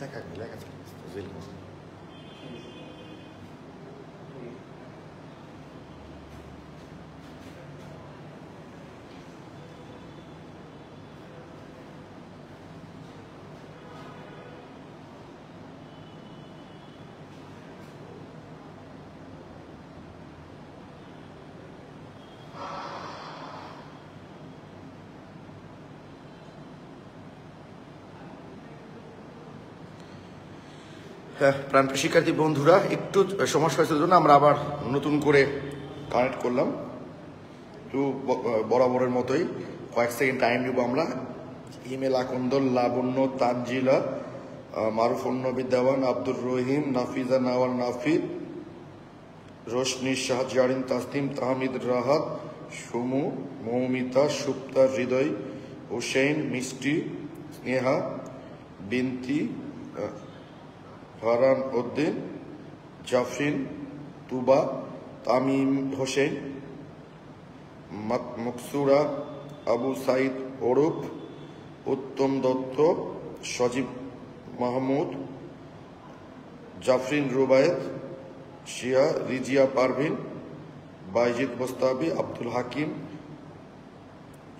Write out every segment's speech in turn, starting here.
Lecker, lecker. প্রাণপ্রিয় শিক্ষার্থী বন্ধুরা, একটু সমস্যা হয়েছিল জন্য আমরা আবার নতুন করে কানেক্ট করলাম। একটু বরাবরের মতোই কয়েক সেকেন্ড টাইম নিব আমরা। ইমেল আকন্দল, লাবণ্য, তানজিলা, মারুফন্য বিদ্যাবান, আব্দুর রহিম, নাফিজা নাওয়াল, নাফিদ, রোশনি, শাহজারিন, তাসনিম, তাহমিদ, রাহাত, সুমু, মৌমিতা, সুপ্তা, হৃদয়, হুসেইন, মিষ্টি, স্নেহা, বিনতি, ফারহান উদ্দিন, জাফরিন, তুবা, তামিম হোসেন, মকসুরা, আবু সাইদ ওরফ, উত্তম দত্ত, সজীব মাহমুদ, জাফরিন রুবায়েত, শিয়া, রিজিয়া পারভিন, বাইজিদ মোস্তাবি, আব্দুল হাকিম।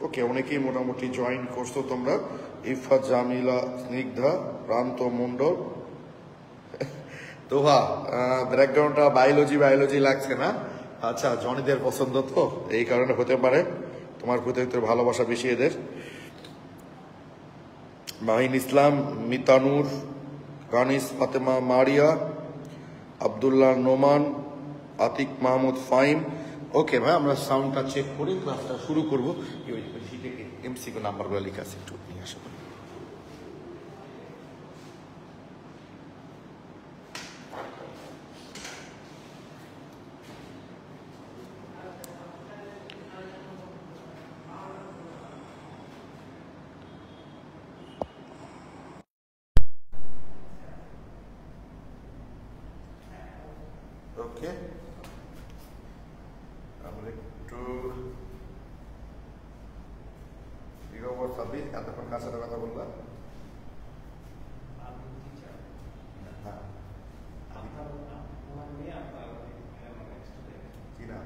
ওকে, অনেকেই মোটামুটি জয়েন করছো তোমরা। ইফা, জামিলা, স্নিগ্ধা, প্রান্ত মণ্ডল। তোহা, ব্যাকগ্রাউন্ডটা বায়োলজি লাগছে না? আচ্ছা, জনিদের পছন্দ তো, এই কারণে হতে পারে। তোমার প্রতি একটু ভালোবাসা বেশি এদের। মাহিন ইসলাম, মিতানুর, কানিস, ফাতেমা মারিয়া, আবদুল্লাহ নোমান, আতিক মাহমুদ ফাইম। ওকে ভাই, আমরা সাউন্ডটা চেক করে ক্লাসটা শুরু করবো। এমসিকিউ নাম্বারগুলো লেখা আছে, একটু নিয়ে আসবো। ওকে, আমরা একটু সাবির এতক্ষণ কার সাথে কথা বললাম? কি না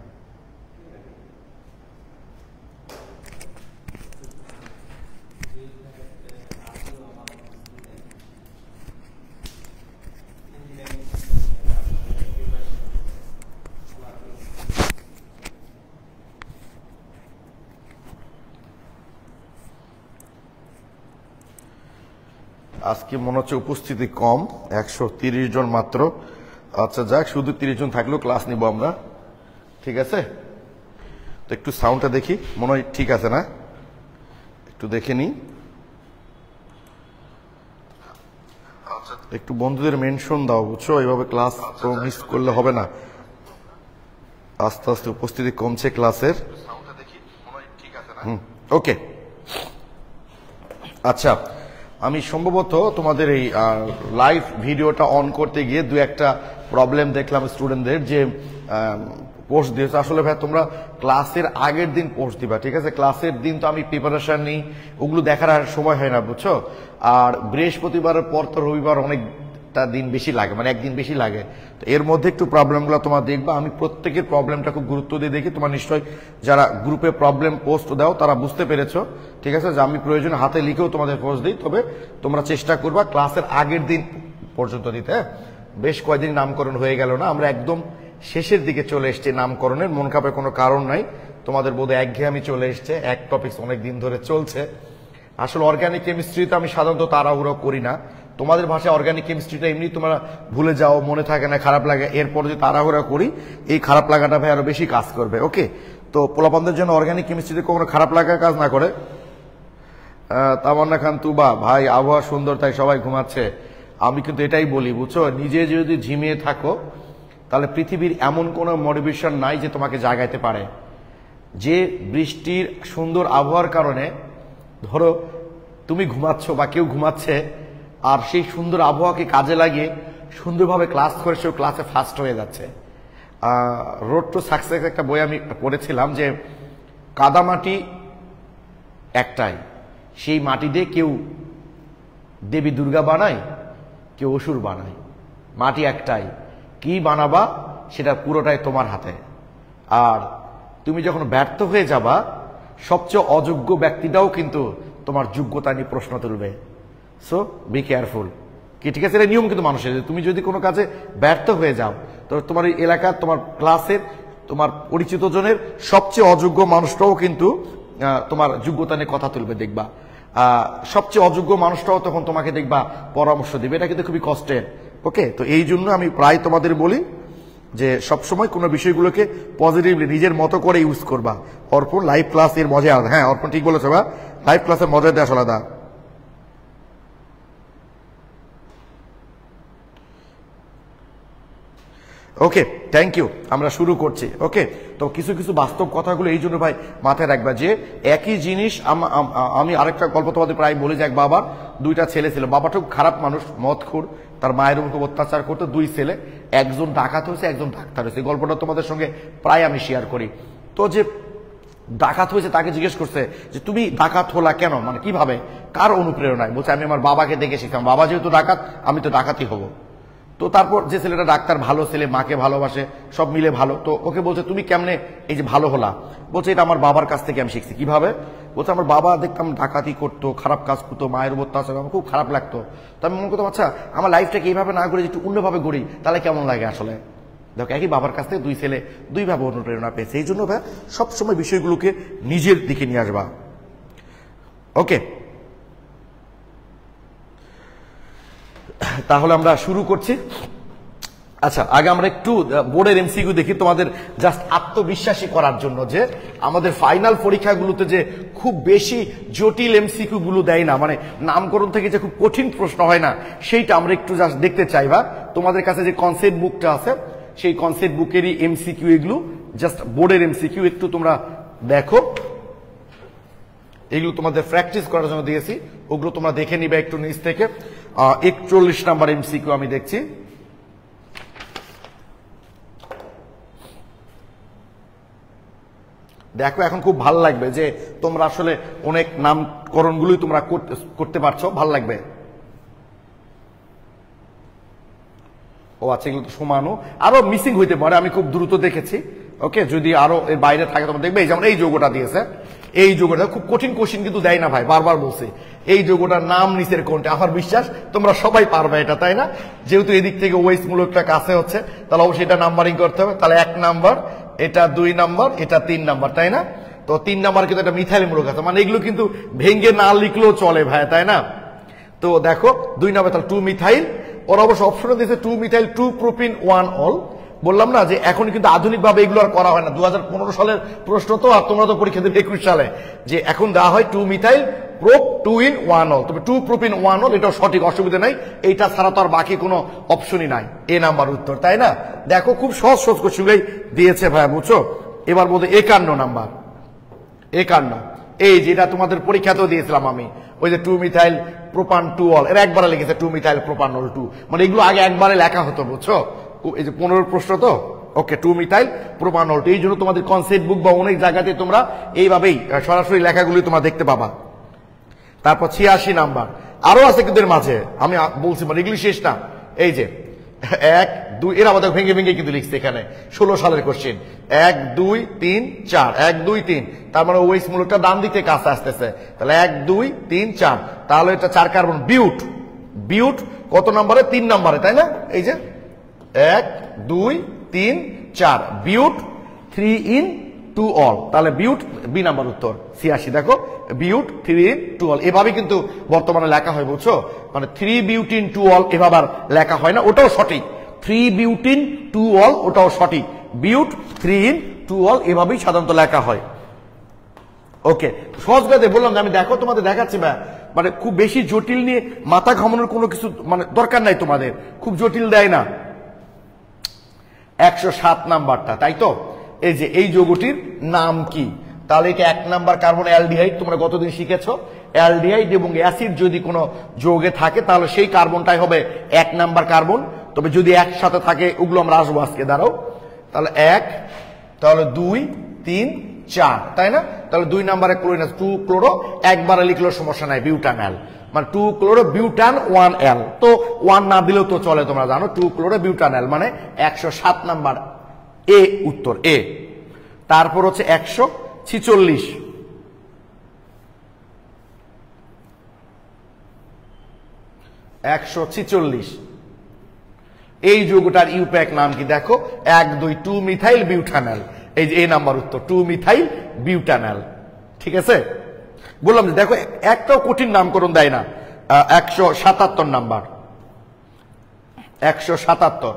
আজকে মনে হচ্ছে উপস্থিতি কম, 130 জন মাত্র। আচ্ছা যাক, শুধু 30 জন থাকলেও ক্লাস নিব আমরা, ঠিক আছে? তো একটু সাউন্ডটা দেখি, মনে হয় ঠিক আছে না? একটু দেখে নিই। একটু বন্ধুদের মেনশন দাও, বুঝছো? এইভাবে ক্লাস তো মিস করলে হবে না। আস্তে আস্তে উপস্থিতি কমছে ক্লাসের। ওকে, আচ্ছা, আমি সম্ভবত তোমাদের এই লাইভ ভিডিওটা অন করতে গিয়ে দু একটা প্রবলেম দেখলাম স্টুডেন্টদের, যে পোস্ট দিয়েছে। আসলে ভাই তোমরা ক্লাসের আগের দিন পোস্ট দিবা, ঠিক আছে? ক্লাসের দিন তো আমি প্রিপারেশন নিই, ওগুলো দেখার আর সময় হয় না, বুঝছো? আর বৃহস্পতিবারের পর তো রবিবার অনেকটা দিন বেশি লাগে, মানে একদিন বেশি লাগে। তো এর মধ্যে একটু প্রবলেমগুলো তোমার দেখবা। আমি প্রত্যেকের প্রবলেমটা খুব গুরুত্ব দিয়ে দেখি। তোমার নিশ্চয়ই যারা গ্রুপে প্রবলেম পোস্ট দাও তারা বুঝতে পেরেছো, ঠিক আছে? যে আমি প্রয়োজনে হাতে লিখেও তোমাদের পোস্ট দিই, তবে তোমরা চেষ্টা করবা ক্লাসের আগের দিন পর্যন্ত দিতে। বেশ কয়েকদিন নামকরণ হয়ে গেল না, আমরা একদম শেষের দিকে চলে এসছি নামকরণের। মন খাপের কোনো কারণ নাই, তোমাদের বোধহয় একঘেয়েমি চলে এসছে, এক টপিকস অনেক দিন ধরে চলছে। আসলে অর্গানিক কেমিস্ট্রিতে আমি সাধারণত তাড়াহুড়ো করি না। তোমাদের ভাষায় অর্গানিক কেমিস্ট্রিটা এমনি তোমরা ভুলে যাও, মনে থাকে না, খারাপ লাগে। এরপর যদি তাড়াহুড়া করি, এই খারাপ লাগাটা ভাই আরো বেশি কাজ করবে। ওকে, তো পোলাপানদের জন্য অর্গানিক কেমিস্ট্রিতে কোনো খারাপ লাগা কাজ না করে। তামান্না খান তুবা, ভাই আবহাওয়া সুন্দর তাই সবাই ঘুমাচ্ছে। আমি কিন্তু এটাই বলি, বুঝছো, নিজে যদি ঝিমিয়ে থাকো তাহলে পৃথিবীর এমন কোনো মোটিভেশন নাই যে তোমাকে জাগাইতে পারে। যে বৃষ্টির সুন্দর আবহাওয়ার কারণে ধরো তুমি ঘুমাচ্ছ বা কেউ ঘুমাচ্ছে, আর সেই সুন্দর আবহাওয়াকে কাজে লাগিয়ে সুন্দরভাবে ক্লাস করে সে ক্লাসে ফার্স্ট হয়ে যাচ্ছে। রোড টু সাকসেস একটা বই আমি পড়েছিলাম, যে কাদামাটি একটাই, সেই মাটি দিয়ে কেউ দেবী দুর্গা বানায়, কেউ অসুর বানায়। মাটি একটাই, কি বানাবা সেটা পুরোটাই তোমার হাতে। আর তুমি যখন ব্যর্থ হয়ে যাবা, সবচেয়ে অযোগ্য ব্যক্তিটাও কিন্তু তোমার যোগ্যতা নিয়ে প্রশ্ন তুলবে। So be careful. কি ঠিক আছে? এটা নিয়ম কিন্তু মানুষের, তুমি যদি কোনো কাজে ব্যর্থ হয়ে যাও, তো তোমার এই এলাকার, তোমার ক্লাসের, তোমার পরিচিত জনের সবচেয়ে অযোগ্য মানুষটাও কিন্তু তোমার যোগ্যতা নিয়ে কথা তুলবে, দেখবা। সবচেয়ে অযোগ্য মানুষটাও তখন তোমাকে দেখবা পরামর্শ দিবে। এটা কিন্তু খুবই কষ্টের। ওকে, তো এই জন্য আমি প্রায় তোমাদের বলি যে সবসময় কোনো বিষয়গুলোকে পজিটিভলি নিজের মতো করে ইউজ করবা। অর্পণ, লাইভ ক্লাস এর মজা আলাদা। হ্যাঁ অর্পণ ঠিক বলেছো বা, লাইভ ক্লাসের মজা দেওয়া আলাদা। ওকে, থ্যাংক ইউ। আমরা শুরু করছি। ওকে, তো কিছু কিছু বাস্তব কথাগুলো এই জন্য ভাই মাথায় রাখবা যে একই জিনিস। আমি আরেকটা গল্প তোমাদের প্রায় বলি যে এক বাবার দুইটা ছেলে ছিল। বাবাটা খুব খারাপ মানুষ, মদখোর, তার মায়ের উপর অত্যাচার করতো। দুই ছেলে, একজন ডাকাত হয়েছে, একজন ডাক্তার হয়েছে। এই গল্পটা তোমাদের সঙ্গে প্রায় আমি শেয়ার করি। তো যে ডাকাত হয়েছে তাকে জিজ্ঞেস করছে যে তুমি ডাকাত হলা কেন, মানে কিভাবে, কার অনুপ্রেরণায়? বলছে আমি আমার বাবাকে দেখে শিখতাম, বাবা যেহেতু ডাকাত আমি তো ডাকাতই হবো। তো তারপর যে ছেলেটা ডাক্তার, ভালো ছেলে, মাকে ভালোবাসে, সব মিলে ভালো, তো ওকে বলছে তুমি কেমনে এই যে ভালো হলা? বলছে এটা আমার বাবার কাছ থেকে আমি শিখছি। কিভাবে? বলছে আমার বাবা দেখতাম ডাকাতি করতো, খারাপ কাজ করতো, মায়ের উপর অত্যাচার, আমার খুব খারাপ লাগতো। তো আমি মনে করতাম আচ্ছা আমার লাইফটাকে এইভাবে না করে একটু অন্যভাবে গড়ি, তাহলে কেমন লাগে আসলে। দেখো একই বাবার কাছ থেকে দুই ছেলে দুইভাবে অনুপ্রেরণা পেয়েছে। এই জন্য ভাই সবসময় বিষয়গুলোকে নিজের দিকে নিয়ে আসবা। ওকে, তাহলে আমরা শুরু করছি। আচ্ছা, আগে আমরা একটু বোর্ডের এমসিকিউ দেখি তোমাদের জাস্ট আত্মবিশ্বাসী করার জন্য, যে আমাদের ফাইনাল পরীক্ষাগুলোতে যে খুব বেশি জটিল এমসিকিউ গুলো দেয় না, মানে নামকরণ থেকে যে খুব কঠিন প্রশ্ন হয় না, সেইটা আমরা একটু জাস্ট দেখতে চাইবা। তোমাদের কাছে যে কনসেপ্ট বুকটা আছে, সেই কনসেপ্ট বুকেরই এমসিকিউ এগুলো, জাস্ট বোর্ডের এমসিকিউ একটু তোমরা দেখো। এগুলো তোমাদের প্র্যাকটিস করার জন্য দিয়েছি, ওগুলো তোমরা দেখে নিবে একটু নিচ থেকে। 41 নাম্বার এমসিকিউ আমি দেখছি। দেখো এখন খুব ভালো লাগবে যে তোমরা আসলে অনেক নামকরণগুলোই তোমরা করতে পারছো, ভালো লাগবে। ও আচ্ছা, এগুলো তো সমানও, আরো মিসিং হইতে পারে, আমি খুব দ্রুত দেখেছি। ওকে, যদি আরো এর বাইরে থাকে তোমরা দেখবে। এই যেমন এই যোগটা দিয়েছে, এই যোগটা খুব কঠিন কোশ্চিন কিন্তু দেয় না ভাই, বারবার বলছে এই যোগটার নাম নিচের কোনটা। আমার বিশ্বাস তোমরা সবাই পারবে এটা, তাই না? যেহেতু এদিক থেকে ওয়েস্ট মূলকটা কাছে হচ্ছে, তাহলে অবশ্যই এটা নাম্বারিং করতে হবে। তাহলে 1 নাম্বার, এটা 2 নাম্বার, এটা 3 নাম্বার, তাই না? তো 3 নাম্বার কিন্তু একটা মিথাইল মূলক আছে, মানে এগুলো কিন্তু ভেঙ্গে না লিখলেও চলে ভাই, তাই না? তো দেখো 2 নাম্বার তাহলে 2 মিথাইল। ওরা অবশ্য অপশনে দিয়েছে 2 মিথাইল 2 প্রোপিন 1 অল। বললাম না যে এখন কিন্তু আধুনিকভাবে এগুলো আর করা হয় না, 2015 সালের প্রশ্ন তো, আর তোমরা তো পরীক্ষা দেবে 21 সালে, যে এখন দেওয়া হয় 2 মিথাইল প্রোপ 2 in 1 অল। তবে 2 প্রোপিন 1 অল এটাও সঠিক, অসুবিধা নাই। এইটা ছাড়া তো আর বাকি কোনো অপশনই নাই। এ নাম্বার উত্তর, তাই না? দেখো খুব সহজ সহজ কোশ্চেনগুলোই দিয়েছে ভাই, বুঝছো? এবার বলতে 51 নাম্বার, 51 এই যেটা তোমাদের পরীক্ষাতেও দিয়েছিলাম আমি, ওই যে 2 মিথাইল প্রোপান 2 অল, এর একবারে লিখেছে 2 মিথাইল প্রোপানল 2, মানে এগুলো আগে একবারে লেখা হতো, বুঝছো? এই যে 15 প্রশ্ন তো। ওকে, 2 মিথাইল প্রোপানল 2, এই জন্য তোমাদের কনসেপ্ট বুক বা অনেক জায়গাতে তোমরা এইভাবেই সরাসরি লেখাগুলি তোমরা দেখতে পাবা। তারপর 86 নাম্বার, আরো আছে কিন্তু এর মাঝে, আমি বলছি মানে এগুলি শেষ না। এই যে 1 2, এরা আমাদের ভেঙে ভেঙে কিন্তু লিখছে এখানে, 16 সালের কোশ্চেন। 1 2 3 4, 1 2 3, তার মানে ওয়েস মূলকটা ডান দিকে কাছে আসতেছে, তাহলে 1 2 3 4, তাহলে এটা 4 কার্বন বিউট। বিউট কত নাম্বারে? 3 নাম্বারে, তাই না? এই যে 1 2 3 4, বিউট 3 in 2 অল, তাহলে বিউট বি নাম্বার উত্তর 86। দেখো বিউট 3 in 2 অল, এভাবে কিন্তু বর্তমানে লেখা হয়, বুঝছো? মানে 3 বিউটিন 2 অল এভাবে লেখা হয় না, ওটাও সঠিক। 3 বিউটিন 2 অল ওটাও সঠিক, বিউট 3 in 2 অল এভাবেই সাধারণত লেখা হয়। ওকে, সহজ করে বললাম যে আমি দেখো তোমাদের দেখাচ্ছি ভাই, মানে খুব বেশি জটিল নিয়ে মাথা ঘামানোর কোনো কিছু মানে দরকার নাই তোমাদের, খুব জটিল দেয় না। 107 নাম্বারটা, তাই তো? এই যে এই যৌগটির নাম কি? তাহলে এটা 1 নাম্বার কার্বন অ্যালডিহাইড, তোমরা গতদিন শিখেছো। অ্যালডিহাইড এবং অ্যাসিড যদি কোনো যৌগে থাকে তাহলে সেই কার্বনটাই হবে 1 নাম্বার কার্বন। তবে যদি একসাথে থাকে, ওগুলো আমরা আসবো আজকে, দাঁড়াও। তাহলে 1, তাহলে 2 3 4, তাই না? তাহলে 2 নাম্বারে ক্লোরিন 2 ক্লোরো, একবারে লিখলেও সমস্যা নাই, বিউটানল। মানে 2 ক্লোরো বিউটান 1L। তো 1 না দিলেও তো চলে, তোমরা জানো 2 ক্লোরো বিউটানল মানে 107 নাম্বার এ উত্তর এ। তারপর হচ্ছে 146, এই যৌগটার ইউপ্যাক নাম কি দেখো, 1,2 মিথাইল বিউটানল। এই যে এই নাম্বার উত্তর 2 মিথাইল বিউটানল। ঠিক আছে, বললাম যে দেখো একটাও কঠিন নামকরণ দেয় না। 177 নাম্বার, 177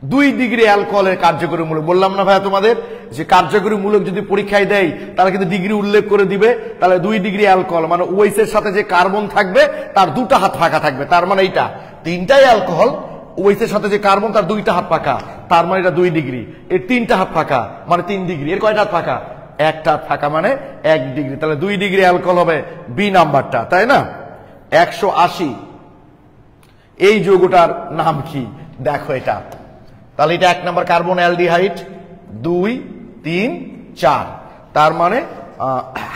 2 ডিগ্রি অ্যালকোহলের কার্যকরী মূলক। বললাম না ভাইয়া তোমাদের যে কার্যকরী মূলক যদি পরীক্ষায় দেয় তাহলে কিন্তু ডিগ্রি উল্লেখ করে দিবে। তাহলে 2 ডিগ্রি অ্যালকোহল মানে OH এর সাথে যে কার্বন থাকবে তার 2টা হাত ফাঁকা থাকবে, তার মানে এইটা 3টাই অ্যালকোহল, OH এর সাথে যে কার্বন তার 2টা হাত ফাঁকা, তার মানে এটা 2 ডিগ্রি। এর 3টা হাত ফাঁকা মানে 3 ডিগ্রি। এর কয়টা হাত ফাঁকা? 1টা হাত ফাঁকা মানে 1 ডিগ্রি। তাহলে 2 ডিগ্রি অ্যালকোহল হবে বি নাম্বারটা, তাই না? 180 এই যৌগটার নাম কি দেখো এটা, তাহলে এটা 1 নাম্বার কার্বন অ্যালডিহাইড, 2 3 4, তার মানে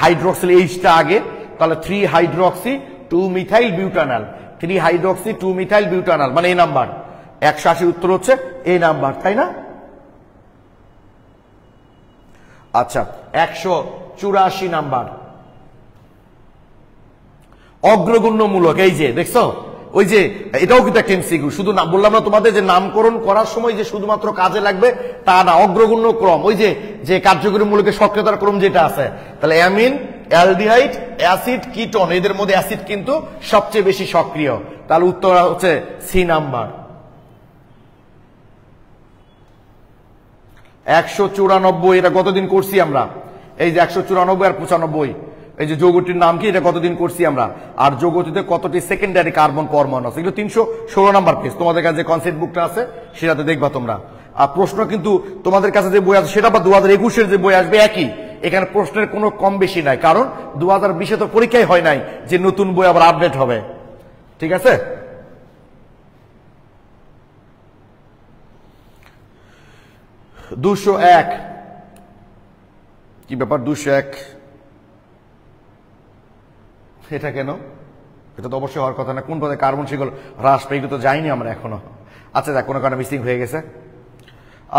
হাইড্রক্সিল এইচটা আগে, তাহলে 3 hydroxy 2 methyl butanol, 3 hydroxy 2 methyl butanol মানে এই নাম্বার। 180 উত্তর হচ্ছে এই নাম্বার, তাই না? আচ্ছা 184 নাম্বার অগ্রগণ্য মূলক। এই যে দেখছো, ওই যে এটাও কিন্তু একটা এমসিকিউ। শুধু না বললাম না তোমাদের যে নামকরণ করার সময় যে শুধুমাত্র কাজে লাগবে তা না, অগ্রগণ্য ক্রম, ওই যে কার্যকরী মূলকের সক্রিয়তার ক্রম যেটা আছে। তাহলে অ্যামিন, অ্যালডিহাইড, অ্যাসিড, কিটোন, এদের মধ্যে অ্যাসিড কিন্তু সবচেয়ে বেশি সক্রিয়। তাহলে উত্তর হচ্ছে সি নাম্বার। 194 এটা কতদিন করছি আমরা? এই যে 194 আর 95, এই যে যৌগটির নাম কি এটা কতদিন করছি আমরা। আর যৌগটিতে কতটি সেকেন্ডারি কার্বন পরমাণু আছে, এগুলো 316 নাম্বার পেজ। তোমাদের কাছে যে কনসেপ্ট বুকটা আছে সেটাতে দেখবা তোমরা। আর প্রশ্ন কিন্তু তোমাদের কাছে যে বই আছে সেটা বা 2021-এর যে বই আসবে একই, এখানে প্রশ্নের কোনো কম বেশি নাই, কারণ 2020-এ তো পরীক্ষাই হয় নাই যে নতুন বই আবার আপডেট হবে। ঠিক আছে, দুশো এক কি ব্যাপার? 201 এটা কেন? এটা তো অবশ্যই হওয়ার কথা না। কোন পদে কার্বন শিকল হ্রাস পেয়ে, এগুলো তো যাইনি আমরা এখনো। আচ্ছা যাক, কোনো কারণে মিসিং হয়ে গেছে।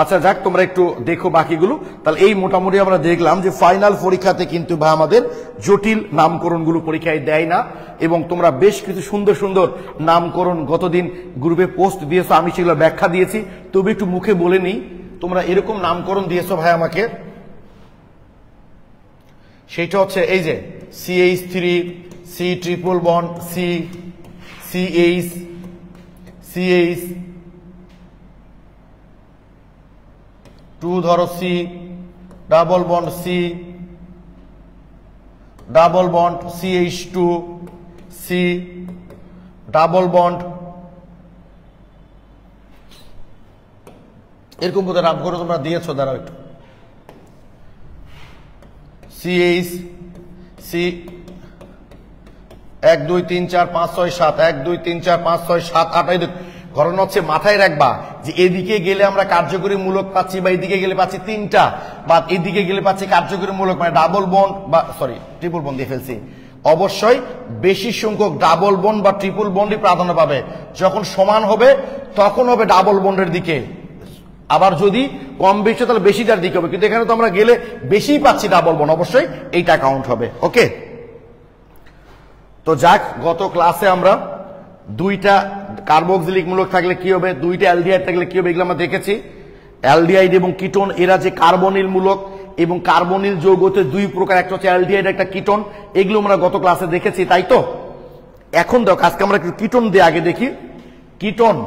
আচ্ছা যাক, তোমরা একটু দেখো বাকিগুলো। তাহলে এই মোটামুটি আমরা দেখলাম যে ফাইনাল পরীক্ষাতে কিন্তু ভাই আমাদের জটিল নামকরণগুলো পরীক্ষায় দেয় না, এবং তোমরা বেশ কিছু সুন্দর সুন্দর নামকরণ গতদিন গ্রুপে পোস্ট দিয়েছো, আমি সেগুলো ব্যাখ্যা দিয়েছি। তবে একটু মুখে বলে নিই, তোমরা এরকম নামকরণ দিয়েছো ভাই আমাকে, সেইটা হচ্ছে এই যে CH3, C triple bond C, CH, CH 2 ধরো C, double bond C, double bond CH2 C, double bond, এরকম বোধ নাম করে তোমরা দিয়েছো। দাঁড়াও একটু, CH C 1 2 3 4 5 6 7, 1 2 3 4 5 6 7 8। এই ঘটনা হচ্ছে মাথায় রাখবা যে এদিকে গেলে আমরা কার্যকরী মূলক পাচ্ছি, বা এদিকে গেলে পাচ্ছি 3টা, বা এদিকে গেলে পাচ্ছি কার্যকরী মূলক, মানে ডাবল বন্ড বা সরি ট্রিপল বন্ড দিয়ে ফেলছি। অবশ্যই বেশি সংখ্যক ডাবল বন্ড বা ট্রিপল বন্ডই প্রাধান্য পাবে। যখন সমান হবে তখন হবে ডাবল বন্ডের দিকে, আবার যদি কম বেশি তাহলে বেশিটার দিকে হবে। কিন্তু এখানে তো আমরা গেলে বেশিই পাচ্ছি ডাবল বন্ড, অবশ্যই এইটা কাউন্ট হবে। ওকে, তো যাক, গত ক্লাসে আমরা 2টা কার্বক্সিলিক মূলক থাকলে কি হবে, 2টা অ্যালডিহাইড থাকলে কি হবে, এগুলো আমরা দেখেছি। অ্যালডিহাইড এবং কিটোন এরা যে কার্বনিল মূলক, এবং কার্বনিল যৌগতে 2 প্রকার, একটা হচ্ছে অ্যালডিহাইড, একটা কিটোন, এগুলো আমরা গত ক্লাসে দেখেছি, তাই তো? এখন দেখো আজকে আমরা কিটোন দিয়ে আগে দেখি। কিটোন,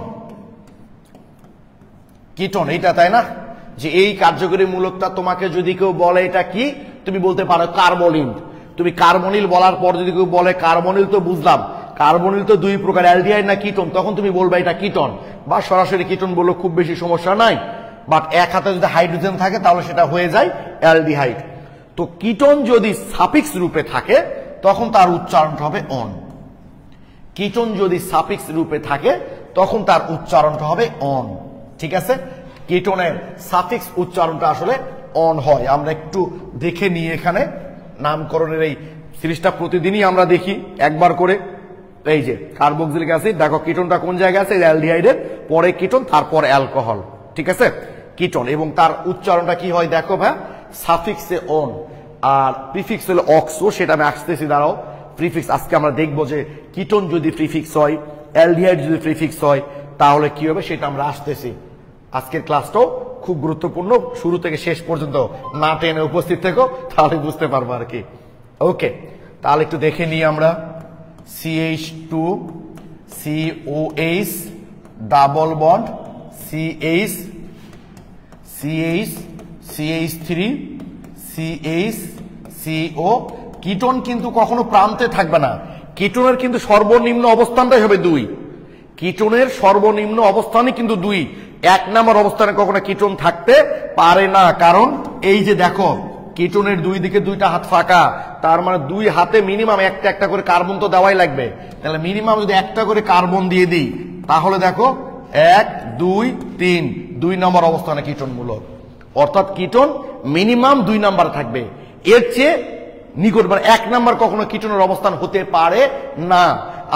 কিটোন এইটা, তাই না? যে এই কার্যকরী মূলকটা তোমাকে যদি কেউ বলে এটা কি, তুমি বলতে পারো কার্বনিল। তুমি কার্বনিল বলার পর যদি কেউ বলে কার্বনিল তো বুঝলাম, কার্বনিল তো 2 প্রকার, অ্যালডিহাইড না কিটোন, তখন তুমি বলবে এটা কিটোন, বা সরাসরি কিটোন বললে খুব বেশি সমস্যা নাই। বাট এক হাতে যদি হাইড্রোজেন থাকে তাহলে সেটা হয়ে যায় অ্যালডিহাইড। তো কিটোন যদি সাফিক্স রূপে থাকে তখন তার উচ্চারণটা হবে অন। কিটোন যদি সাফিক্স রূপে থাকে তখন তার উচ্চারণটা হবে অন। ঠিক আছে, কিটোনের সাফিক্স উচ্চারণটা আসলে অন হয়। আমরা একটু দেখে নিই এখানে নামকরণের এই সিরিজটা প্রতিদিনই আমরা দেখি একবার করে। এই যে কার্বক্সিলিক অ্যাসিড, দেখো কিটোনটা কোন জায়গায় আছে, অ্যালডিহাইডের পরে কিটোন, তারপর অ্যালকোহল, ঠিক আছে, কিটোন। এবং তার উচ্চারণটা কি হয় দেখো ভাই, সাফিক্সে অন, আর প্রিফিক্স হলো অক্সো, সেটা আমি আসতেছি, দাঁড়াও। প্রিফিক্স আজকে আমরা দেখবো যে কিটোন যদি প্রিফিক্স হয়, অ্যালডিহাইড যদি প্রিফিক্স হয় তাহলে কি হবে সেটা আমরা আসতেছি। আজকের ক্লাসটাও খুব গুরুত্বপূর্ণ, শুরু থেকে শেষ পর্যন্ত না টেনে উপস্থিত থেকো, তাহলে বুঝতে পারবো আর কি। ওকে, তাহলে একটু দেখে নিই আমরা। CH2 COH double bond CH CH CH3 CH CO। Ketone কিন্তু কখনো প্রান্তে থাকবে না, কিটোনের কিন্তু সর্বনিম্ন অবস্থানটাই হবে 2। কিটোনের সর্বনিম্ন অবস্থানই কিন্তু 2, 1 নম্বর অবস্থানে কখনো কিটোন থাকতে পারে না। কারণ এই যে দেখো কিটোনের 2 দিকে 2টা হাত ফাঁকা, তার মানে 2 হাতে মিনিমাম একটা একটা করে কার্বন তো দেওয়াই লাগবে। তাহলে মিনিমাম যদি একটা করে কার্বন দিয়ে দিই তাহলে দেখো 1 2 3 2 নম্বর অবস্থানে কিটোন মূলক, অর্থাৎ কিটোন মিনিমাম 2 নাম্বার থাকবে, এর চেয়ে নিকট মানে 1 নাম্বার কখনো কিটোনের অবস্থান হতে পারে না।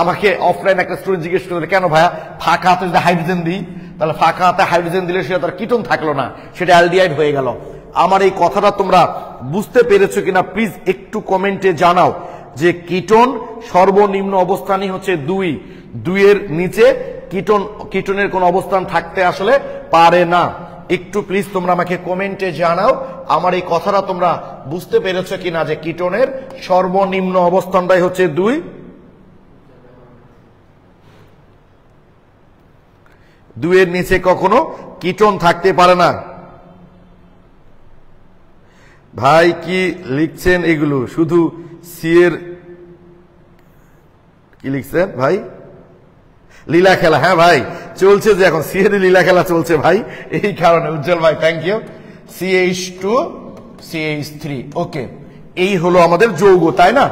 আমাকে অফলাইন একটা স্টুডেন্ট জিজ্ঞেস করে, কেন ভাইয়া ফাঁকা হাতে যদি হাইড্রোজেন দিই, তাহলে ফাঁকা হাতে হাইড্রোজেন দিলে সেটা তার কিটোন থাকলো না, সেটা অ্যালডিহাইড হয়ে গেল। আমার এই কথাটা তোমরা বুঝতে পেরেছো কিনা প্লিজ একটু কমেন্টে জানাও, যে কিটোন সর্বনিম্ন অবস্থানই হচ্ছে 2, 2 এর নিচে কিটোনের কোন অবস্থান থাকতে আসলে পারে না। একটু প্লিজ তোমরা আমাকে কমেন্টে জানাও আমার এই কথাটা তোমরা বুঝতে পেরেছো কিনা, যে কিটোনের সর্বনিম্ন অবস্থানটাই হচ্ছে 2। 2 এর নিচে কখনো কিটোন থাকতে পারে না। ভাই কি লিখছেন এগুলো, শুধু সি এর কি লিখছেন ভাই? লীলা খেলা, হ্যাঁ ভাই চলছে, যে এখন সি এর লীলা খেলা চলছে ভাই, এই কারণে। উজ্জ্বল ভাই থ্যাংক ইউ। CH2 CH3, ওকে, এই হলো আমাদের যৌগ, তাই না?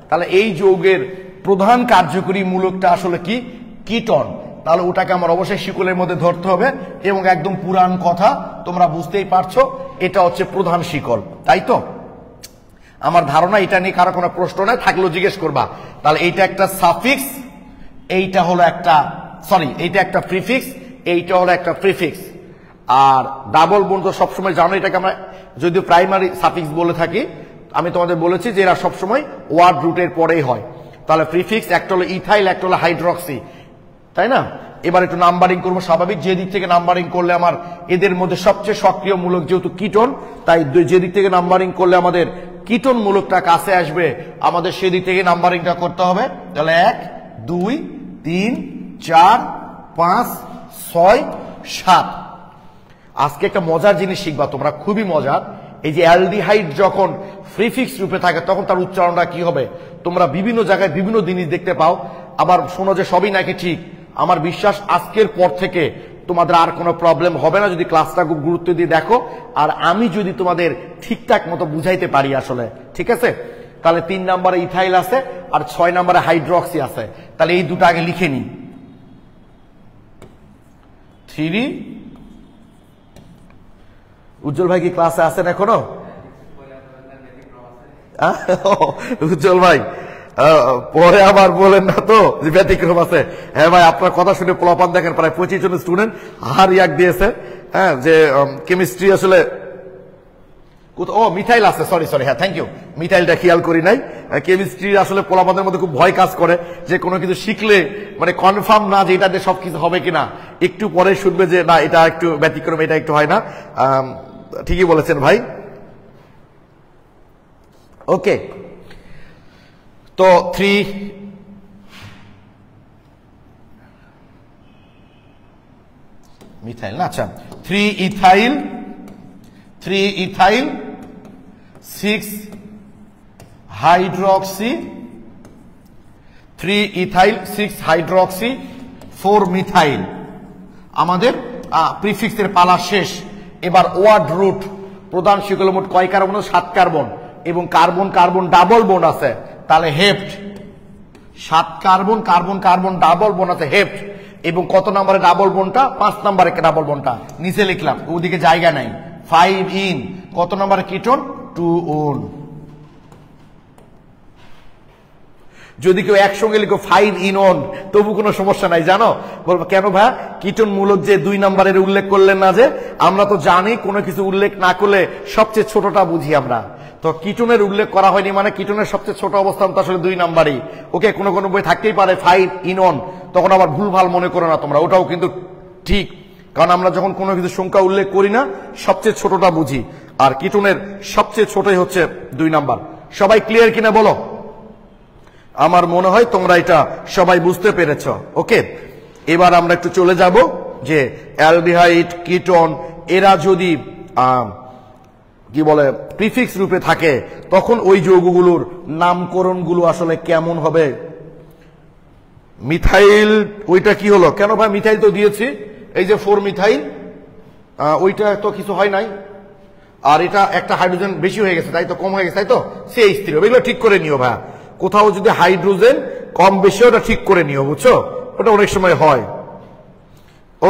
তাহলে এই যৌগের প্রধান কার্যকরী মূলকটা আসলে কি? কিটোন। তাহলে ওটাকে আমার অবশ্যই শিকলের মধ্যে ধরতে হবে, এবং একদম পুরান কথা তোমরা বুঝতেই পারছো, এটা হচ্ছে প্রধান শিকল, তাই তো? আমার ধারণা এটা নিয়ে কারো কোনো প্রশ্ন নাই, থাকলেও জিজ্ঞেস করবা। তাহলে এইটা একটা সাফিক্স, এইটা হলো একটা এইটা একটা প্রিফিক্স, এইটা হলো একটা প্রিফিক্স। আর ডাবল বন্ড তো সবসময় জানো, এটাকে আমরা যদিও প্রাইমারি সাফিক্স বলে থাকি, আমি তোমাদের বলেছি যে এরা সবসময় ওয়ার্ড রুটের পরেই হয়। তাহলে প্রিফিক্স একটা হলো ইথাইল, একটা হলো হাইড্রক্সি, তাই না? এবার একটু নাম্বারিং করবো, স্বাভাবিক যে দিক থেকে নাম্বারিং করলে আমার এদের মধ্যে সবচেয়ে সক্রিয় মূলক যেহেতু কিটোন, তাই যে দিক থেকে নাম্বারিং করলে আমাদের কিটোন মূলকটা কাছে আসবে, আমাদের সেদিক থেকে নাম্বারিংটা করতে হবে। তাহলে 1 2 3 4 5 6 7। আজকে একটা মজার জিনিস শিখবা তোমরা, খুবই মজার। এই যে অ্যালডিহাইড যখন প্রিফিক্স রূপে থাকে তখন তার উচ্চারণটা কি হবে, তোমরা বিভিন্ন জায়গায় বিভিন্ন জিনিস দেখতে পাও, আবার শোনো যে সবই নাকি ঠিক। আমার বিশ্বাস আজকের পর থেকে তোমাদের আর কোনো প্রবলেম হবে না যদি ক্লাসটা খুব গুরুত্ব দিয়ে দেখো, আর আমি যদি তোমাদের ঠিকঠাক মতো বুঝাইতে পারি আসলে, ঠিক আছে? তাহলে 3 নম্বরে ইথাইল আছে আর 6 নম্বরে হাইড্রক্সি আছে। তাহলে এই দুটো আগে লিখে নিই। 3 উজ্জ্বল ভাই কি ক্লাসে আছেন এখনো? উজ্জ্বল ভাই পরে আবার বলেন না তো যে ব্যতিক্রম আছে। হ্যাঁ ভাই, আপনার কথা শুনে পোলাপান দেখেন প্রায় 25 জন স্টুডেন্ট হার ইয়াক দিয়েছে, হ্যাঁ, যে কেমিস্ট্রি আসলে মিথাইল আছে, সরি হ্যাঁ থ্যাংক ইউ, মিথাইলটা খেয়াল করি নাই। কেমিস্ট্রি আসলে পোলাপানদের মধ্যে খুব ভয় কাজ করে, যে কোনো কিছু শিখলে মানে কনফার্ম না যে এটাতে সবকিছু হবে কিনা, একটু পরে শুনবে যে না এটা একটু ব্যতিক্রম, এটা একটু হয় না। ঠিকই বলেছেন ভাই। ওকে, তো 3 মিথাইল না, আচ্ছা 3 ethyl 6 hydroxy 3 ethyl 6 hydroxy 4 methyl. আমাদের প্রিফিক্সের পালা শেষ। এবার ওয়ার্ড রুট, প্রধান শিকল মোট কয় কার্বন? 7 কার্বন, এবং কার্বন কার্বন ডাবল বন্ড আছে, তাহলে হেপ্ট। 7 carbon carbon carbon double bond আছে, হেপ্ট। এবং কত নম্বরে ডাবল বন্ডটা? 5 নম্বরে ডাবল বন্ডটা নিচে লিখলাম, ওদিকে জায়গা নাই। 5 ইন কত নম্বরে কিটোন? 2 on। যদি কেউ একসঙ্গে লিখো 5 in 1 তবু কোনো সমস্যা নাই, জানো? বলবো কেন ভাই কিটোন মূলক যে 2 নম্বরের উল্লেখ করলেন না? যে আমরা তো জানি কোনো কিছু উল্লেখ না করলে সবচেয়ে ছোটটা বুঝি আমরা, তো কিটোনের উল্লেখ করা হয়নি মানে কিটোনের সবচেয়ে ছোট অবস্থান তো আসলে 2 নাম্বারই। ওকে, কোনো কোনো বই থাকতেই পারে 5 in 1, তখন আবার ভুলভাল মনে করো না তোমরা, ওটাও কিন্তু ঠিক, কারণ আমরা যখন কোনো কিছু সংখ্যা উল্লেখ করি না সবচেয়ে ছোটটা বুঝি, আর কিটোনের সবচেয়ে ছোটই হচ্ছে 2 নাম্বার। সবাই ক্লিয়ার কিনা বলো? আমার মনে হয় তোমরা এটা সবাই বুঝতে পেরেছ। ওকে, এবার আমরা একটু চলে যাব যে অ্যালডিহাইড, কিটোন এরা যদি কি বলে প্রিফিক্স রূপে থাকে তখন ওই যৌগগুলোর নামকরণগুলো আসলে কেমন হবে। মিথাইল ওইটা কি হলো? কেন ভাই মিথাইল তো দিয়েছি, এই যে 4 মিথাইল, ওইটা তো কিছু হয় নাই, আর এটা একটা হাইড্রোজেন বেশি হয়ে গেছে তাই তো, কম হয়ে গেছে তাই তো, CH3। এগুলো ঠিক করে নিও ভাই, কোথাও যদি হাইড্রোজেন কম বেশি ওটা ঠিক করে নিও, বুঝছো? ওটা অনেক সময় হয়।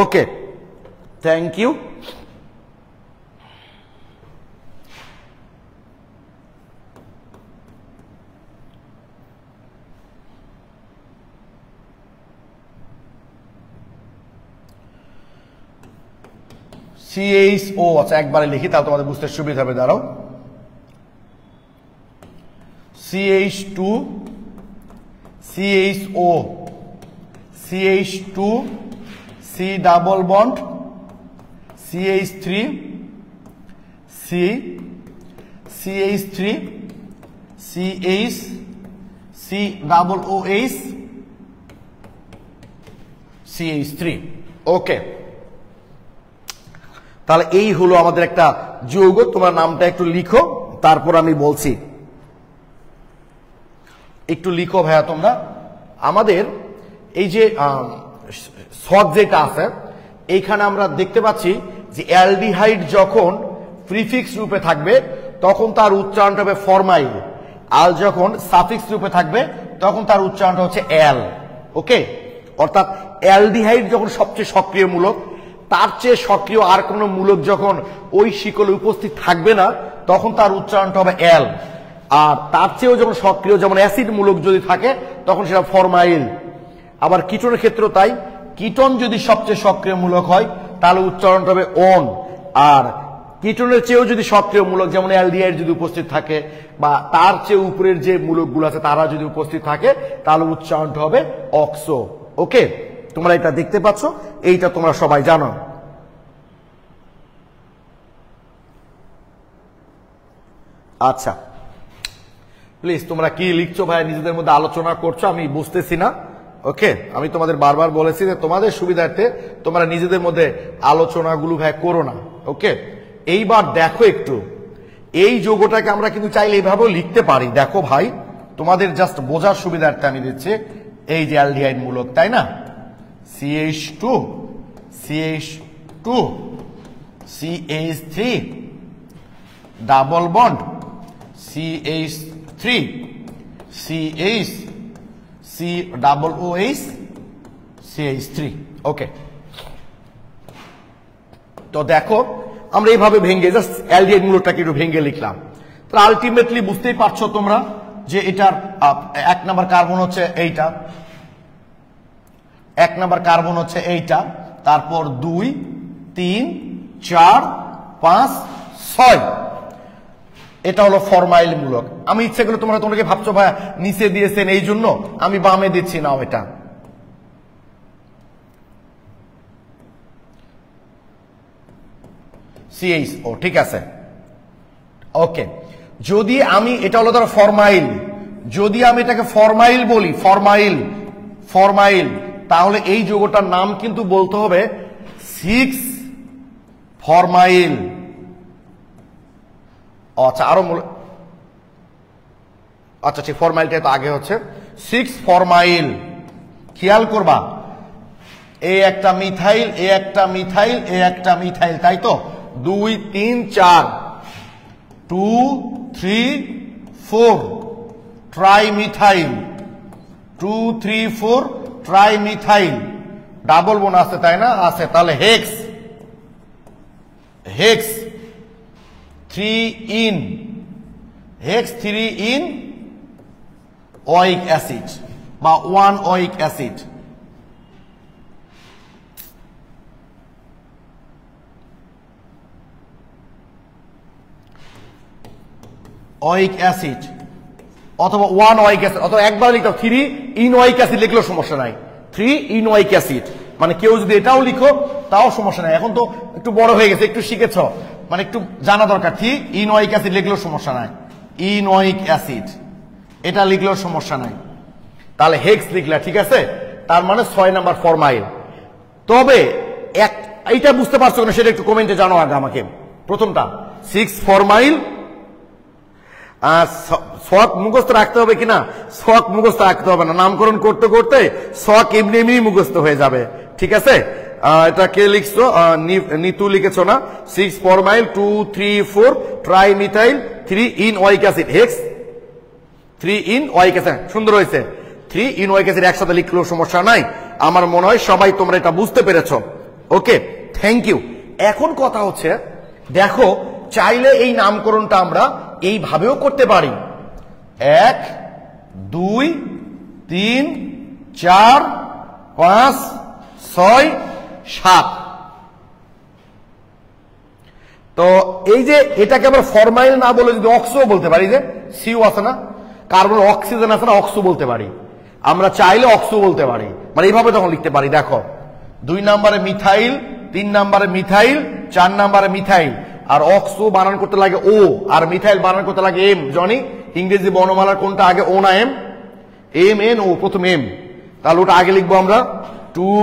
ওকে, থ্যাংক ইউ। CHO, আচ্ছা একবারে লিখি তাহলে তোমাদের বুঝতে সুবিধা হবে। দাঁড়াও, CH2, CHO, CH2, C double bond, CH3, C, CH3, CH, C double OH, CH3। ওকে, তাহলে এই হলো আমাদের একটা যৌগ। তোমার নামটা একটু লিখো, তারপর আমি বলছি। একটু লিখো ভাইয়া তোমরা। আমাদের এই যে সদ যেটা আছে এইখানে আমরা দেখতে পাচ্ছি যে অ্যালডিহাইড যখন প্রিফিক্স রূপে থাকবে তখন তার উচ্চারণটা হবে ফরমাইল, আর যখন সাফিক্স রূপে থাকবে তখন তার উচ্চারণটা হচ্ছে অ্যাল। ওকে, অর্থাৎ অ্যালডিহাইড যখন সবচেয়ে সক্রিয় মূলক, তার চেয়ে সক্রিয় আর কোনো মূলক যখন ওই শিকলে উপস্থিত থাকবে না তখন তার উচ্চারণটা হবে অ্যাল, আর তার চেয়েও যখন সক্রিয় যেমন অ্যাসিড মূলক যদি থাকে তখন সেটা ফরমাইল। আবার কিটোনের ক্ষেত্রেও তাই, কিটোন যদি সবচেয়ে সক্রিয় মূলক হয় তাহলে উচ্চারণটা হবে অন, আর কিটোনের চেয়েও যদি সক্রিয় মূলক যেমন অ্যালডিহাইড যদি উপস্থিত থাকে বা তার চেয়ে উপরের যে মূলকগুলো আছে তারা যদি উপস্থিত থাকে তাহলে উচ্চারণটা হবে অক্সো। ওকে, তোমরা এটা দেখতে পাচ্ছ, এইটা তোমরা সবাই জানো। আচ্ছা, প্লিজ তোমরা কি লিখছো ভাই নিজেদের মধ্যে আলোচনা করছো, আমি বুঝতেছি না। ওকে, আমি তোমাদের বারবার বলেছি যে তোমাদের সুবিধার্থে তোমরা নিজেদের মধ্যে আলোচনাগুলো ভাই করো না। ওকে, এইবার দেখো একটু, এই যৌগটাকে আমরা কিন্তু চাইলে এইভাবেও লিখতে পারি। দেখো ভাই, তোমাদের জাস্ট বোঝার সুবিধার্থে আমি দিচ্ছি, এই যে অ্যালডিহাইড মূলক, তাই না? CH2, CH2, CH3, double bond, CH3, CH, C double OH, CH3। ওকে, তো দেখো আমরা এইভাবে ভেঙে জাস্ট অ্যালডিহাইড মূলকটাকে একটু ভেঙে লিখলাম। তো আলটিমেটলি বুঝতেই পারছো তোমরা যে এটার 1 নাম্বার কার্বন হচ্ছে এইটা, 1 নাম্বার কার্বন হচ্ছে এইটা, তারপর 2, 3, 4, 5, 6, এটা হলো ফরমাইল মূলক। আমি ইচ্ছে করলে তোমরা তোমাকে ভাবছো ভাই নিচে দিয়েছেন এই জন্য আমি বামে দিচ্ছি না, এটা CHO, ঠিক আছে। ওকে, যদি আমি এটা হলো ধরো ফরমাইল, যদি আমি এটাকে ফরমাইল বলি, ফরমাইল ফরমাইল, তাহলে এই যৌগটার নাম কিন্তু বলতে হবে 6 ফরমাইল। আচ্ছা, আরো আচ্ছা ঠিক, ফরমাইলটা তো আগে হচ্ছে 6 ফরমাইল। খেয়াল করবা, এই একটা মিথাইল, এই একটা মিথাইল, এই একটা মিথাইল, তাই তো 2, 3, 4, 2, 3, 4 ট্রাইমিথাইল, 2, 3, 4 ট্রাইমিথাইল। ডাবল বোন আছে তাই না? আছে, তাহলে hex, hex 3 ene, hex 3 ene oic acid বা 1 ওয়িক অ্যাসিড। ওয়িক অ্যাসিড অথবা 1 ওয়িক অ্যাসিড অথবা একবার লিখো 3 ইনওয়িক অ্যাসিড লিখলেও সমস্যা নাই। 3 ইনওয়িক অ্যাসিড মানে কেউ যদি এটাও লিখো তাও সমস্যা নাই। এখন তো একটু বড় হয়ে গেছে, একটু শিখেছ, মানে একটু জানা দরকার। 3 ইনওয়িক অ্যাসিড লিখলেও সমস্যা নাই। ইনওয়িক অ্যাসিড এটা লিখলেও সমস্যা নাই। তাহলে হেক্স লিখলা, ঠিক আছে। তার মানে 6 নাম্বার ফরমাইল। তবে এইটা বুঝতে পারছো না সেটা একটু কমেন্টে জানো আগে আমাকে। প্রথমটা 6 ফরমাইল, শখ মুখস্থ রাখতে হবে কিনা? শখ মুখস্থ রাখতে হবে না, নামকরণ করতে করতে শখ এমনি এমনি মুখস্থ হয়ে যাবে, ঠিক আছে। এটা কে লিখছো? নিতু লিখেছো না? 6 formyl 2 3 4 trimethyl 3 ene oic acid hex 3 ene oic acid. সুন্দর হয়েছে। 3 ইন ওয়িক অ্যাসিড একসাথে লিখলেও সমস্যা নাই। আমার মনে হয় সবাই তোমরা এটা বুঝতে পেরেছো। ওকে, থ্যাংক ইউ। এখন কথা হচ্ছে, দেখো চাইলে এই নামকরণটা আমরা এইভাবেও করতে পারি। 1 2 3 4 5 6 7। তো এই যে এটাকে আমরা ফরমাইল না বলে যদি অক্সো বলতে পারি, যে সিউ আছে না, কার্বন অক্সিজেন আছে না, অক্সো বলতে পারি। আমরা চাইলে অক্সো বলতে পারি, মানে এইভাবে তখন লিখতে পারি। দেখো 2 নম্বরে মিথাইল, 3 নম্বরে মিথাইল, 4 নম্বরে মিথাইল। আর অক্সো বানান করতে লাগে ও, আর মিথাইল বানান করতে লাগে এম। জনি ইংরেজি বর্ণমালার কোনটা আগে, ও না এম? এম এন ও, প্রথম এম। তাহলে ওটা আগে লিখবো আমরা। 2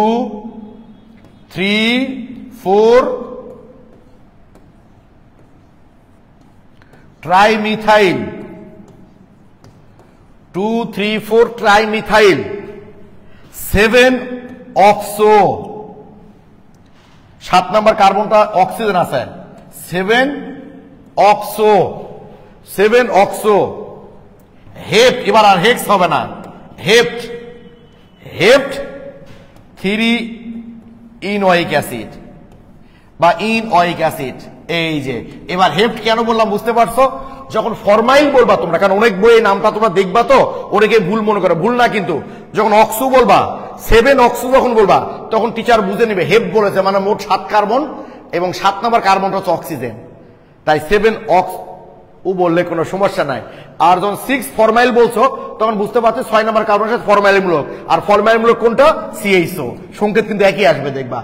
3 4 ট্রাইমিথাইল, 2 3 4 ট্রাইমিথাইল। 7 অক্সো, 7 নাম্বার কার্বনটা অক্সিজেন আছে। 7 অক্সো, 7 অক্সো। হেপ্ট, এবার আর হেক্স হবে না, হেপ্ট, হেপ্ট 3 ইনওয়িক অ্যাসিড বা ইনওয়িক অ্যাসিড। এই যে এবার হেপ্ট কেন বললাম বুঝতে পারছো? যখন ফরমাইল বলবা তোমরা, কারণ অনেক বইয়ে নামটা তোমরা দেখবা তো অনেকে ভুল মনে করে, ভুল না কিন্তু। যখন অক্সো বলবা, 7 অক্সো যখন বলবা, তখন টিচার বুঝে নেবে হেপ্ট বলেছে, মানে মোট 7 কার্বন এবং 7 নাম্বার কার্বনটা হচ্ছে অক্সিজেন। তাই 7 অক্স ও বললে কোনো সমস্যা নাই। আর যখন 6 ফরমাইল বলছো তখন বুঝতে পারছো 6 নাম্বার কার্বনের সাথে ফরমাইলমূলক, আর ফরমাইলমূলক কোনটা? CHO। সংকেত কিন্তু একই আসবে দেখবা।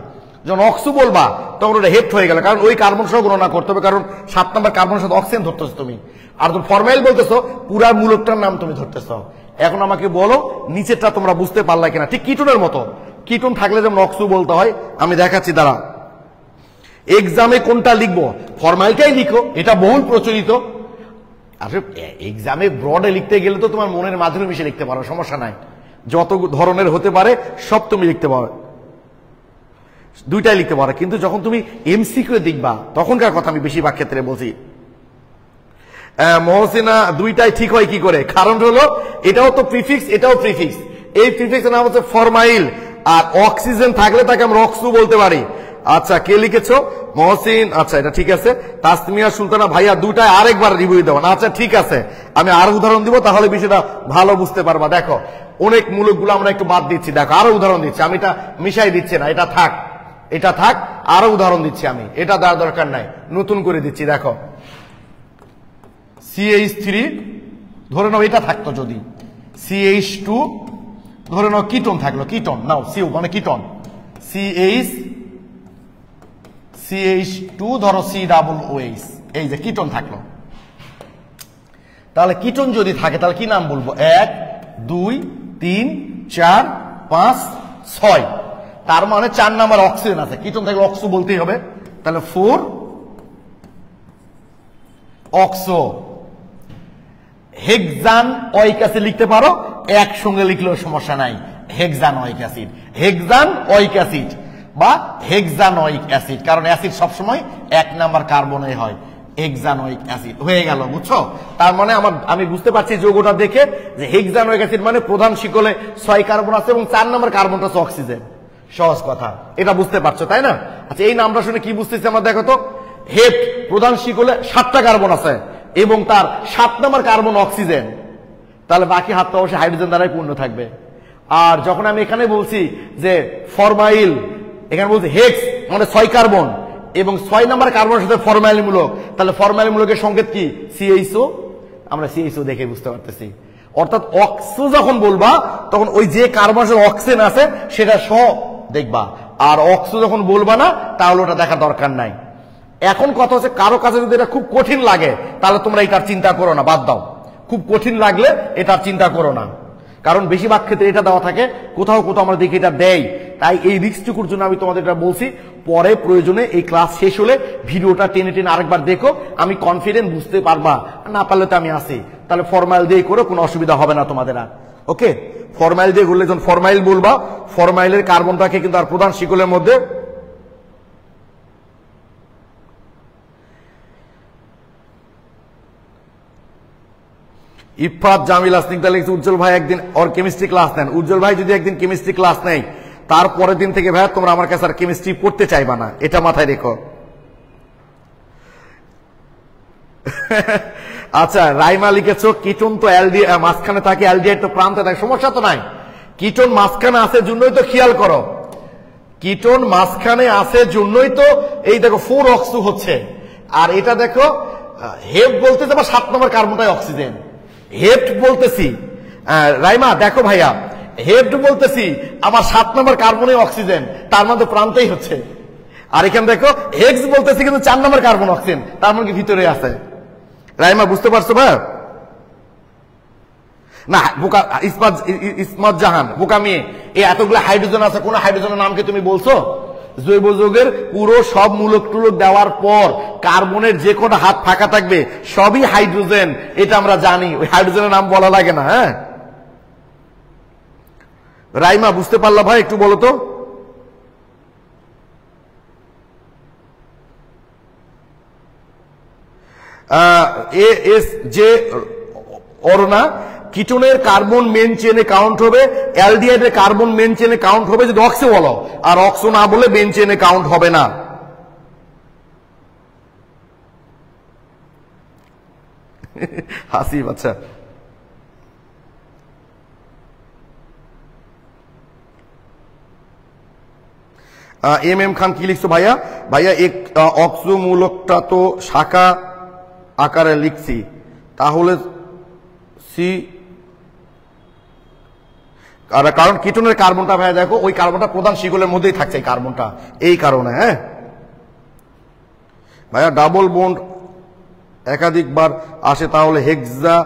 যখন অক্সো বলবা তখন ওটা হেপ্ট হয়ে গেল, কারণ ওই কার্বন সহ গণনা করতে হবে, কারণ 7 নাম্বার কার্বনের সাথে অক্সিজেন ধরতেছো তুমি। আর যখন ফরমাইল বলতেছো পুরা মূলকটার নাম তুমি ধরতেছো। এখন আমাকে বলো নিচেরটা তোমরা বুঝতে পারলা কিনা? ঠিক কিটোনের মতো। কিটোন থাকলে যেমন অক্সো বলতে হয়, আমি দেখাচ্ছি দাঁড়া। এক্সামে কোনটা লিখবো? ফরমাইলটাই লিখো, এটা বহুল প্রচলিত। আসলে এক্সামে ব্রডে লিখতে গেলে তো তোমার মনের মাধ্যমে মিশে লিখতে পারো, সমস্যা নাই। যত ধরনের হতে পারে সব তুমি লিখতে পারো, দুইটাই লিখতে পারো। কিন্তু যখন তুমি এমসিকিউ দেখবা তখনকার কথা আমি বেশিরভাগ ক্ষেত্রে বলছি। মহসিনা, দুইটাই ঠিক হয় কি করে? কারণ হলো এটাও তো প্রিফিক্স, এটাও প্রিফিক্স। এই প্রিফিক্সের নাম হচ্ছে ফরমাইল, আর অক্সিজেন থাকলে তাকে আমরা অক্সো বলতে পারি। আচ্ছা, কে লিখেছো? মহসিন। আচ্ছা, এটা ঠিক আছে। তাসমিয়া সুলতানা ভাইয়া, দুটাই আরেকবার রিভিউ দেবেন। আচ্ছা ঠিক আছে, আমি আরো উদাহরণ দিব, তাহলে বিষয়টা ভালো বুঝতে পারবা। দেখো অনেক মূলকগুলো আমরা একটু বাদ দিচ্ছি, দেখো আরো উদাহরণ দিচ্ছি। আমি এটা মিশাই দিচ্ছি না, এটা থাক, এটা থাক, আরো উদাহরণ দিচ্ছি আমি। এটা দেওয়ার দরকার নাই, নতুন করে দিচ্ছি। দেখো CH3 ধরে নাও, এটা থাকতো যদি CH2 ধরে নাও, কিটোন থাকলো, কিটোন নাও, সিউ মানে কিটোন, CH2 ধরো COOH, এই যে কিটোন থাকলো। তাহলে কিটোন যদি থাকে তাহলে কি নাম বলবো? 1 2 3 4 5 6। তার মানে 4 নাম্বার অক্সিজেন আছে, কিটোন থাকলে অক্সো বলতেই হবে। তাহলে 4 অক্সো। হেক্সান ওয়িক অ্যাসিড লিখতে পারো, একসঙ্গে লিখলেও সমস্যা নাই। হেক্সান ওয়িক অ্যাসিড, হেক্সান ওয়িক অ্যাসিড বা হেক্সানোয়িক অ্যাসিড, কারণ অ্যাসিড সবসময় 1 নাম্বার কার্বনে হয়। হেক্সানোয়িক অ্যাসিড হয়ে গেল, বুঝছো? তার মানে আমি বুঝতে পারছি যৌগটা দেখে যে হেক্সানোয়িক অ্যাসিড মানে প্রধান শিকলে 6 কার্বন আছে এবং 4 নাম্বার কার্বনটা হচ্ছে অক্সিজেন। সহজ কথা, এটা বুঝতে পারছো তাই না? আচ্ছা, এই নামটা শুনে কি বুঝতেছি আমরা? দেখো তো, হেপ্ট প্রধান শিকলে 7টা কার্বন আছে এবং তার 7 নাম্বার কার্বন অক্সিজেন। তাহলে বাকি হাতটা অবশ্যই হাইড্রোজেন দ্বারাই পূর্ণ থাকবে। আর যখন আমি এখানে বলছি যে ফরমাইল, এখানে বলছি হেক্স মানে 6 কার্বন এবং 6 নাম্বার কার্বনের সাথে ফরমাইল মূলক, তাহলে ফরমাইল মূলকের সংকেত কি? CHO। আমরা CHO দেখে বুঝতে পারতেছি। অর্থাৎ অক্সো যখন বলবা তখন ওই যে কার্বনের অক্সিজেন আছে সেটা সহ দেখবা, আর অক্সো যখন বলবা না তাহলে ওটা দেখার দরকার নাই। এখন কথা হচ্ছে কারো কাছে যদি এটা খুব কঠিন লাগে তাহলে তোমরা এটার চিন্তা করো না, বাদ দাও। খুব কঠিন লাগলে এটার চিন্তা করো না, কারণ বেশিরভাগ ক্ষেত্রে এটা দেওয়া থাকে, কোথাও কোথাও আমরা দেখি এটা দেয়। তাই এই রিস্কটুকুর জন্য আমি তোমাদের এটা বলছি, পরে প্রয়োজনে এই ক্লাস শেষ হলে ভিডিওটা টেনে টেনে আরেকবার দেখো, আমি কনফিডেন্ট বুঝতে পারবা, না পারলে তো আমি আসি। তাহলে ফরমাইল দিয়ে করো, কোনো অসুবিধা হবে না তোমাদের আর। ওকে, ফরমাইল দিয়ে করলে যখন ফরমাইল বলবা, ফরমাইলের কার্বনটাকে কিন্তু আর প্রধান শিকলের মধ্যে ইফাত জামিলা স্নিগ্ধা লিখছে উজ্জ্বল ভাই একদিন ওর কেমিস্ট্রি ক্লাস নেন। উজ্জ্বল ভাই যদি একদিন কেমিস্ট্রি ক্লাস নেই তারপরের দিন থেকে ভাই তোমরা আমার কাছে আর কেমিস্ট্রি পড়তে চাইবা না, এটা মাথায় রেখো। আচ্ছা, রাইমা লিখেছো কিটোন তো মাঝখানে থাকে, অ্যালডিহাইড তো প্রান্তে থাকে, সমস্যা তো নাই। কিটোন মাঝখানে আছে জন্যই তো খেয়াল করো, কিটোন মাঝখানে আছে জন্যই তো এই দেখো 4 অক্সু হচ্ছে। আর এটা দেখো হেপ বলতেছে আবার 7 নম্বর কার্বনটাই অক্সিজেন, হেপ্ট বলতেছি। রাইমা দেখো ভাইয়া, হেপ্ট বলতেছি আবার 7 নম্বর কার্বনে অক্সিজেন, তার মধ্যে প্রান্তেই হচ্ছে। আর এখানে দেখো হেক্স বলতেছি কিন্তু 4 নম্বর কার্বন অক্সিজেন, তার মধ্যে ভিতরে আছে। রাইমা বুঝতে পারছো ভাই? না বোকা ইসমাত জাহান, বোকা মেয়ে, এই এতগুলো হাইড্রোজেন আছে, কোন হাইড্রোজেনের নামকে তুমি বলছো? জৈব যৌগের পুরো সব মূলক টুলক দেওয়ার পর কার্বনের যে কটা হাত ফাঁকা থাকবে সবই হাইড্রোজেন, এটা আমরা জানি, ওই হাইড্রোজেনের নাম বলা লাগে না। হ্যাঁ রাইমা বুঝতে পারলা ভাই? একটু বলো তো। এস যে অরুণা, কিটোনের কার্বন মেন চেনে কাউন্ট হবে, অ্যালডিহাইডের কার্বন মেন চেনে কাউন্ট হবে যদি অক্সো বলো, আর অক্সো না বলে মেন চেনে কাউন্ট হবে না। হাসি আচ্ছা, এম খান কি লিখছো ভাইয়া? ভাইয়া এক অক্সো মূলকটা তো শাখা আকারে লিখছি, তাহলে সি, কারণ কিটোনের কার্বনটা ভাইয়া দেখো ওই কার্বনটা প্রধান শিকলের মধ্যেই থাকছে, এই কার্বনটা, এই কারণে। হ্যাঁ ভাইয়া ডাবল বন্ড একাধিকবার আসে, তাহলে হেক্সা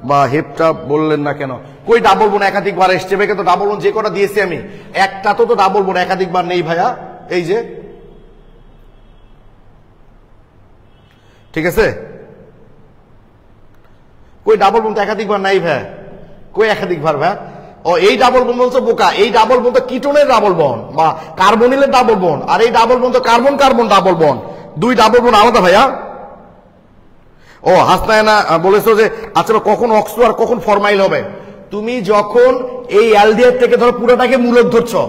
বা হেপটা বললেন না কেন? কই ডাবল বন্ড একাধিকবার এসছে ভাই? তো ডাবল বন্ড যে কটা দিয়েছি আমি, একটা তো ডাবল বন্ড একাধিকবার নেই ভাইয়া, এই যে, ঠিক আছে? কই ডাবল বন্ড একাধিকবার নাই ভাই, কই একাধিকবার ভাই? ও এই ডাবল বন্ড বলছো বোকা, এই ডাবল বন্ড তো কিটোনের ডাবল বন্ড বা কার্বনিলের ডাবল বন্ড, আর এই ডাবল বন্ড তো কার্বন কার্বন ডাবল বন্ড, দুই ডাবল বন্ড আলাদা ভাইয়া। ও হাসনায়না বলেছো যে আচ্ছা কখন অক্সো আর কখন ফরমাইল হবে? তুমি যখন এই অ্যালডিহাইড থেকে ধরো পুরোটাকে মূলক ধরছো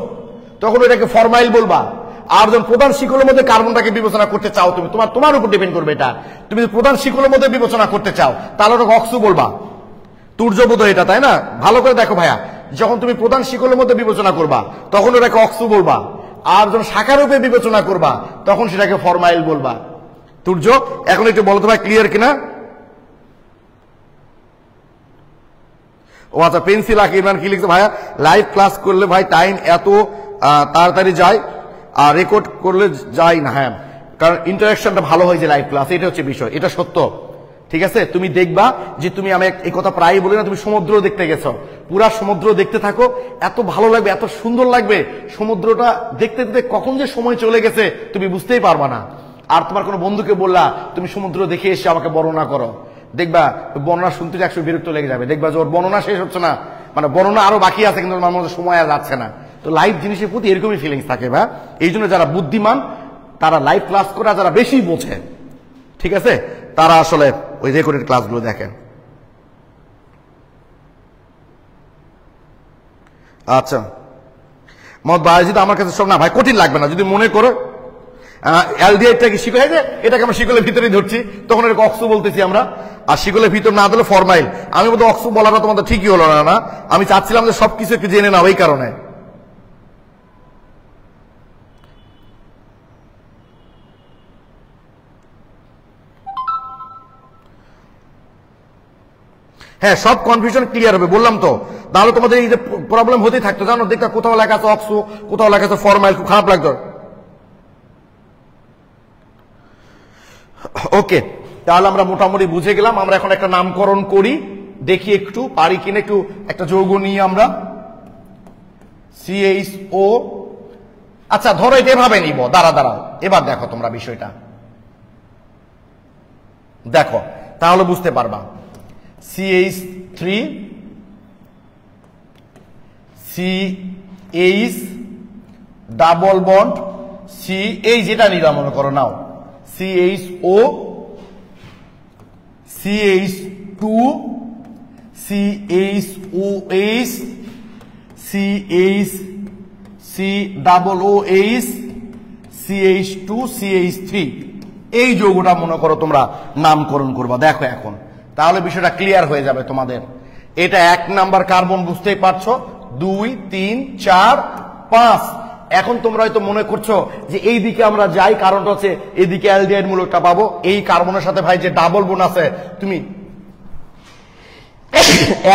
তখন ওটাকে ফরমাইল বলবা, আর যখন প্রধান শিকলের মধ্যে কার্বনটাকে বিবেচনা করতে চাও তুমি, তোমার উপর ডিপেন্ড করবে এটা, তুমি প্রধান শিকলের মধ্যে বিবেচনা করতে চাও তাহলে ওটাকে অক্সো বলবা। তুর্যবোধ এটা, তাই না? ভালো করে দেখো ভাইয়া, যখন তুমি প্রধান শিকলের মধ্যে বিবেচনা করবা তখন ওটাকে অক্সো বলবা, আর যখন শাখারূপে বিবেচনা করবা তখন সেটাকে ফরমাইল বলবা। তুর্য এখন একটু বলো তো ভাই, ক্লিয়ার কিনা? ও আচ্ছা, পেন্সিল আঁকিমান কি লিখছে ভাইয়া? লাইভ ক্লাস করলে ভাই টাইম এত তাড়াতাড়ি যায় আর রেকর্ড করলে যায় না। হ্যাঁ, কারণ ইন্টারাকশনটা ভালো হয় যে লাইভ ক্লাস, এটা হচ্ছে বিষয়, এটা সত্য। ঠিক আছে, তুমি দেখবা যে তুমি, আমি এই কথা প্রায়ই বলি না, তুমি সমুদ্র দেখতে গেছো, পুরা সমুদ্র দেখতে থাকো, এত ভালো লাগবে, এত সুন্দর লাগবে সমুদ্রটা দেখতে দেখতে, কখন যে সময় চলে গেছে তুমি বুঝতেই পারবা না। আর তোমার কোনো বন্ধুকে বললা তুমি সমুদ্র দেখে এসে আমাকে বর্ণনা করো, দেখবা বর্ণনা শুনতে একশো বিরক্ত লেগে যাবে, দেখবা যে ওর বর্ণনা শেষ হচ্ছে না, মানে বর্ণনা আরো বাকি আছে কিন্তু আমার মধ্যে সময় আর যাচ্ছে না। তো লাইভ জিনিসের প্রতি এরকমই ফিলিংস থাকে ভাই, এই জন্য যারা বুদ্ধিমান তারা লাইভ ক্লাস করে, যারা বেশি বোঝে, ঠিক আছে, তারা আসলে ওই রেকর্ডেড ক্লাসগুলো দেখেন। আচ্ছা, মত বায়োলজি আমার কাছে সব না ভাই, কঠিন লাগবে না যদি মনে করো অ্যালডিহাইডটাকে শিখে যে এটাকে আমরা শিকলের ভিতরেই ধরছি, তখন এটাকে অক্সো বলতেছি আমরা। আর শিকলের ভিতর না দিলে ফরমাইল। আমি বোধহয় অক্সো বলাটা তোমাদের ঠিকই হলো না, আমি চাচ্ছিলাম যে সবকিছু একটু জেনে নাও এই কারণে। হ্যাঁ, সব কনফিউশন ক্লিয়ার হবে, বললাম তো। তাহলে তোমাদের এই যে প্রবলেম হতেই থাকতো, জানো, দেখতে কোথাও লেখা আছে অক্সো, কোথাও লেখা আছে ফরমাইল, খুব খারাপ লাগতো। ওকে, তাহলে আমরা মোটামুটি বুঝে গেলাম। আমরা এখন একটা নামকরণ করি, দেখি একটু পারি কিনা। একটু একটা যৌগ নিয়ে আমরা CHO, আচ্ছা ধরো এটা এভাবে নিব, দাঁড়াও এবার দেখো তোমরা বিষয়টা দেখো, তাহলে বুঝতে পারবা। CH3 CH double bond C, এই যেটা নিলাম মনে করো নাও, CHO CH2 CHOH C double OH CH2 CH3, এই যৌগটা মনে করো তোমরা নামকরণ করবা। দেখো এখন তাহলে বিষয়টা ক্লিয়ার হয়ে যাবে তোমাদের। এটা 1 নাম্বার কার্বন, বুঝতেই পারছো, 2 3 4 5। এখন তোমরা হয়তো মনে করছো যে এই দিকে আমরা যাই, কারণটা হচ্ছে এদিকে অ্যালডিহাইড মূলকটা পাবো। এই কার্বনের সাথে ভাই যে ডাবল বন্ড আছে, তুমি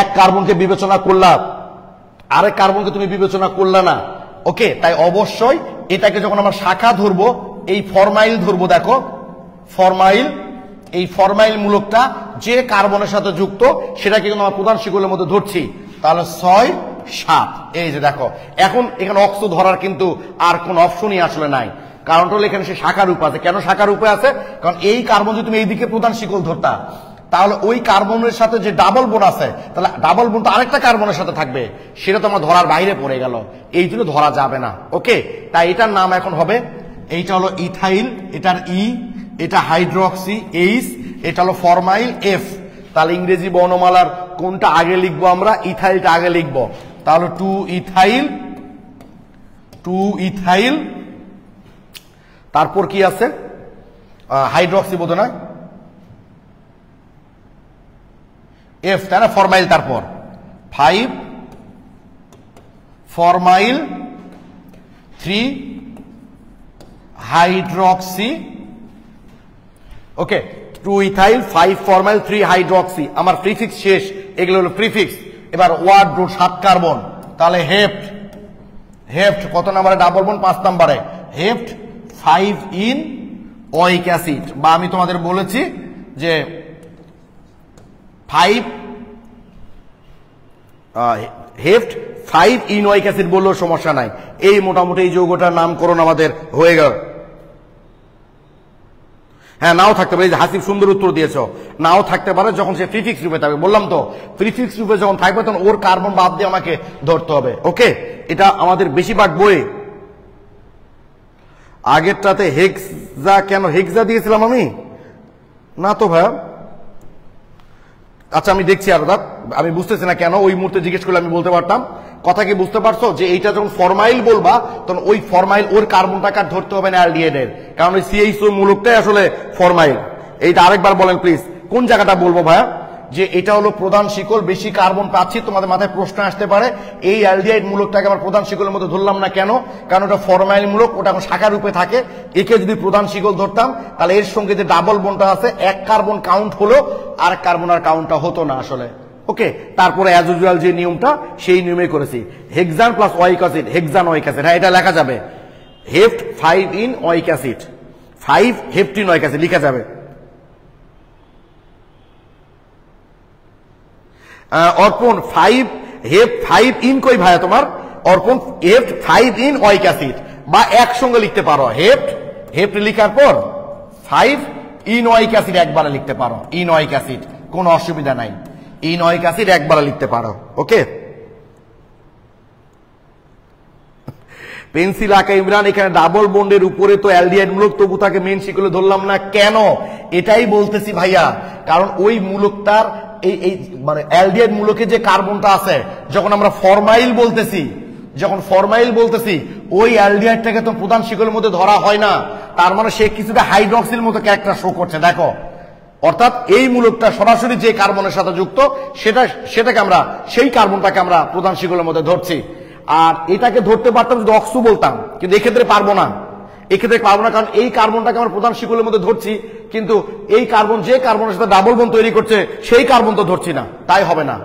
এক কার্বনকে বিবেচনা করলা, আরেক কার্বনকে তুমি বিবেচনা করলা না। ওকে, তাই অবশ্যই এটাকে যখন আমরা শাখা ধরবো, এই ফরমাইল ধরবো। দেখো ফরমাইল, এই ফরমাইল মূলকটা যে কার্বনের সাথে যুক্ত সেটাকে কিন্তু আমরা প্রধান শিকলের মধ্যে ধরছি। তাহলে 6 7, এই যে দেখো। এখন এখানে অক্সো ধরার কিন্তু আর কোন অপশনই আসলে নাই, কারণটা হলো এখানে সে শাখা রূপে আছে। কেন শাখা রূপে আছে? কারণ এই কার্বন যদি তুমি এইদিকে প্রধান শিকল ধরতা, তাহলে ওই কার্বনের সাথে যে ডাবল বোন আছে, তাহলে ডাবল বোন তো আরেকটা কার্বনের সাথে থাকবে, সেটা তো আমার ধরার বাইরে পড়ে গেল, এই জন্য ধরা যাবে না। ওকে, তাই এটার নাম এখন হবে, এইটা হলো ইথাইল, এটার ই, এটা হাইড্রোক্সি H, এটা হলো ফরমাইল F। তাহলে ইংরেজি বর্ণমালার কোনটা আগে লিখবো আমরা? ইথাইলটা আগে লিখবো। তাহলে 2 ইথাইল, তারপর কি আছে? হাইড্রোক্সি বোধ না, F, তাই না? ফরমাইল, তারপর 5 ফরমাইল 3 হাইড্রোক্সি। ওকে, 2 ইথাইল 5 ফরমাইল 3 হাইড্রোক্সি। আমার প্রিফিক্স শেষ, এগুলো হলো প্রিফিক্স। এবার ওয়ার্ড রুট 7 কার্বন, তাহলে হেফট কত নাম্বারে ডাবল বন্ড? 5 নাম্বারে। হেফট 5 ইন ওয়িক অ্যাসিড, বা আমি তোমাদের বলেছি যে 5 হেফট 5 ইন ওয়িক অ্যাসিড বললেও সমস্যা নাই। এই মোটামুটি এই যৌগটার নামকরণ আমাদের হয়ে গেল। হ্যাঁ, নাও থাকতে পারে, হাসিব সুন্দর উত্তর দিয়েছ, নাও থাকতে পারে যখন সে প্রিফিক্স রূপে থাকবে। বললাম তো, প্রিফিক্স রূপে যখন থাকবে তখন ওর কার্বন বাদ দিয়ে আমাকে ধরতে হবে। ওকে, এটা আমাদের বেশিরভাগ বই। আগেরটাতে হেক্সা, কেন হেক্সা দিয়েছিলাম আমি? না তো ভাইয়া, আচ্ছা আমি দেখছি আর আমি বুঝতেছি না কেন, ওই মুহূর্তে জিজ্ঞেস করলে আমি বলতে পারতাম। কথা কি বুঝতে পারছো যে এইটা যখন ফরমাইল বলবা তখন ওই ফরমাইল ওর কার্বনটাকে আর ধরতে হবে না অ্যালডিহাইডের, কারণ ওই CHO মূলকটাই আসলে ফরমাইল। এইটা আরেকবার বলেন প্লিজ, কোন জায়গাটা বলবো ভাইয়া? যে এটা হলো প্রধান শিকল, বেশি কার্বন পাচ্ছি। তোমাদের মাথায় প্রশ্ন আসতে পারে এই অ্যালডিহাইড মূলকটাকে আমার প্রধান শিকলের মধ্যে ধরলাম না কেন? কারণ ওটা ফরমাইল মূলক, ওটা এখন শাখা রূপে থাকে। একে যদি প্রধান শিকল ধরতাম তাহলে এর সঙ্গে যে ডাবল বন্ডটা আছে, এক কার্বন কাউন্ট হলো, আর কার্বন আর কাউন্টটা হতো না আসলে। ওকে, তারপরে অ্যাজ ইউজুয়াল যে নিয়মটা সেই নিয়মে করেছি, হেক্সান প্লাস ওয়িক অ্যাসিড, হেক্সান ওয়িক অ্যাসিড। হ্যাঁ, এটা লেখা যাবে, হেফট 5 ইন ওয়িক অ্যাসিড, 5 হেফটিন ওয়িক অ্যাসিড লেখা যাবে। অর্পণ 5 হেফট 5 ইন কই ভাইয়া তোমার? অর্পণ হেফট 5 ইন ওয়িক অ্যাসিড, বা একসঙ্গে লিখতে পারো, হেফট লিখার পর 5 ইন ওয়িক অ্যাসিড একবারে লিখতে পারো। ইন ওয়িক অ্যাসিড কোনো অসুবিধা নাই, ইন ওয়িক অ্যাসিড একবারে লিখতে পারো। ওকে, পেন্সিল আঁকা ইমরান, এখানে ডাবল বন্ডের উপরে তো অ্যালডিহাইড মূলক, তবু তাকে মেন শিকলে ধরলাম না কেন? এটাই বলতেছি ভাইয়া, কারণ ওই মূলকটার এই মানে অ্যালডিহাইড মূলকে যে কার্বনটা আছে, যখন আমরা ফরমাইল বলতেছি, ওই অ্যালডিহাইডটাকে তো প্রধান শিকলের মধ্যে ধরা হয় না। তার মানে সে কিছুটা হাইড্রক্সিল মতো ক্যারেক্টার শো করছে। দেখো অর্থাৎ এই মূলকটা সরাসরি যে কার্বনের সাথে যুক্ত সেটাকে আমরা সেই কার্বনটাকে আমরা প্রধান শিকলের মধ্যে ধরছি। আর এটাকে ধরতে পারতাম যদি অক্সু বলতাম, কিন্তু এক্ষেত্রে পারবো না, কারণ এই কার্বনটাকে আমরা প্রধান শিকলের মধ্যে ধরছি, কিন্তু এই কার্বন যে কার্বনের সাথে ডাবল বন্ড তৈরি করছে সেই কার্বন তো ধরছি না, তাই হবে না।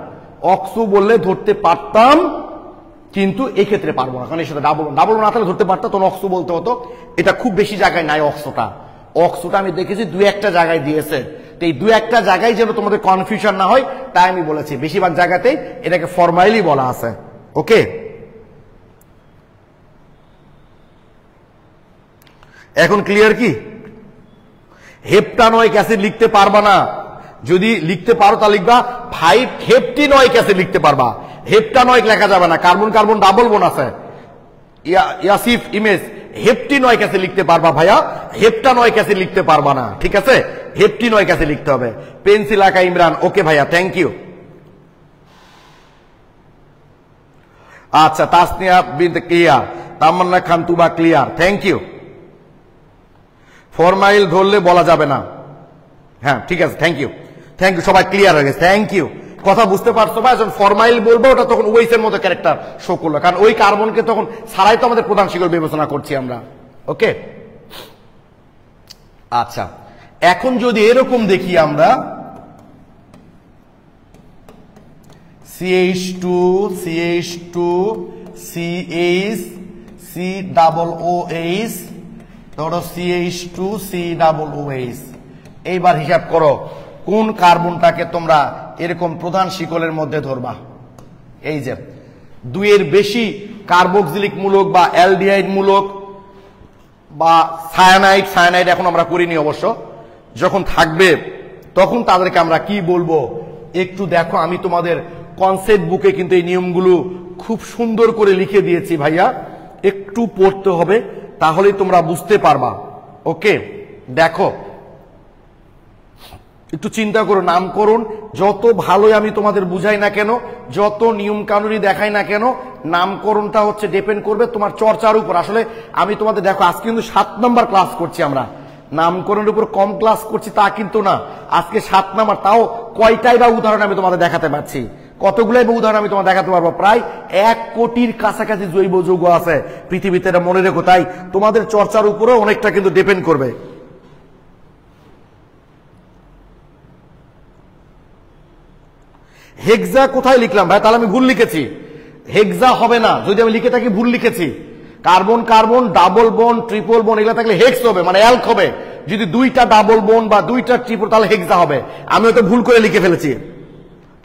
অক্সু বললে ধরতে পারতাম, কিন্তু এক্ষেত্রে পারবো না, কারণ এর সাথে ডাবল না থাকলে ধরতে পারতাম, তখন অক্সু বলতে হতো। এটা খুব বেশি জায়গায় নাই অক্সুটা আমি দেখেছি 2-1টা জায়গায় দিয়েছে। তো এই 2-1টা জায়গায় যেন তোমাদের কনফিউশন না হয় তাই আমি বলেছি, বেশিরভাগ জায়গাতেই এটাকে ফরমাইলই বলা আছে। ওকে, এখন ক্লিয়ার কি? হেপ্টানোয়িক অ্যাসিড লিখতে পারবা না, যদি লিখতে পারো তা লিখবা 5 হেপ্টিনোয়িক অ্যাসিড লিখতে পারবা, হেপ্টানোয়িক লেখা যাবে না, কার্বন কার্বন ডাবল বোন আছে। ইয়াসিফ ইমেজ হেপ্টিনোয়িক অ্যাসিড লিখতে পারবা ভাইয়া, হেপ্টানোয়িক অ্যাসিড লিখতে পারবা না, ঠিক আছে? হেপ্টিনোয়িক অ্যাসিড লিখতে হবে। পেন্সিল আঁকা ইমরান, ওকে ভাইয়া, থ্যাংক ইউ। আচ্ছা, Tasnia Binte clear, Tamanna Khan Tuba clear, thank you. Formyl ধরলে বলা যাবে না, হ্যাঁ ঠিক আছে, থ্যাংক ইউ, সবাই ক্লিয়ার হয়ে গেছে, থ্যাংক ইউ। কথা বুঝতে পারছো ভাই? যখন ফরমাইল বলবো ওটা তখন ওয়েসের মতো ক্যারেক্টার শো করলো, কারণ ওই কার্বনকে তখন ছাড়াই তো আমাদের প্রধান শিকল বিবেচনা করছি আমরা। ওকে, আচ্ছা, এখন যদি এরকম দেখি আমরা CH2 CH COOH, ধরো CH2 COOH। এইবার হিসাব করো কোন কার্বনটাকে তোমরা এরকম প্রধান শিকলের মধ্যে ধরবা। এই যে 2-এর বেশি কার্বক্সিলিক মূলক বা অ্যালডিহাইড মূলক বা সায়ানাইড এখন আমরা করিনি অবশ্য, যখন থাকবে তখন তাদেরকে আমরা কি বলবো একটু দেখো। আমি তোমাদের কনসেপ্ট বুকে কিন্তু এই নিয়মগুলো খুব সুন্দর করে লিখে দিয়েছি ভাইয়া, একটু পড়তে হবে তাহলেই তোমরা বুঝতে পারবা। ওকে, দেখো একটু চিন্তা করো, নামকরণ যত ভালোই আমি তোমাদের বুঝাই না কেন, যত নিয়ম কানুনি দেখাই না কেন, নামকরণটা হচ্ছে ডিপেন্ড করবে তোমার চর্চার উপর। আসলে আমি তোমাদের দেখো আজকে কিন্তু 7 নম্বর ক্লাস করছি আমরা, নামকরণের উপর কম ক্লাস করছি তা কিন্তু না, আজকে 7 নম্বর। তাও কয়টাই বা উদাহরণ আমি তোমাদের দেখাতে পারছি, কতগুলাই বা উদাহরণ আমি তোমার দেখাতে পারবো? প্রায় 1 কোটির কাছাকাছি জৈব যৌগ আছে পৃথিবীতে, এটা মনে রেখো। তাই তোমাদের চর্চার উপরেও অনেকটা কিন্তু ডিপেন্ড করবে। হেক্সা কোথায় লিখলাম ভাই? তাহলে আমি ভুল লিখেছি, হেক্সা হবে না, যদি আমি লিখে থাকি ভুল লিখেছি। কার্বন কার্বন ডাবল বোন ট্রিপল বোন এগুলো থাকলে হেক্স হবে, মানে অ্যালক হবে। যদি 2টা ডাবল বোন বা 2টা ট্রিপল তাহলে হেক্সা হবে। আমি ওটা ভুল করে লিখে ফেলেছি,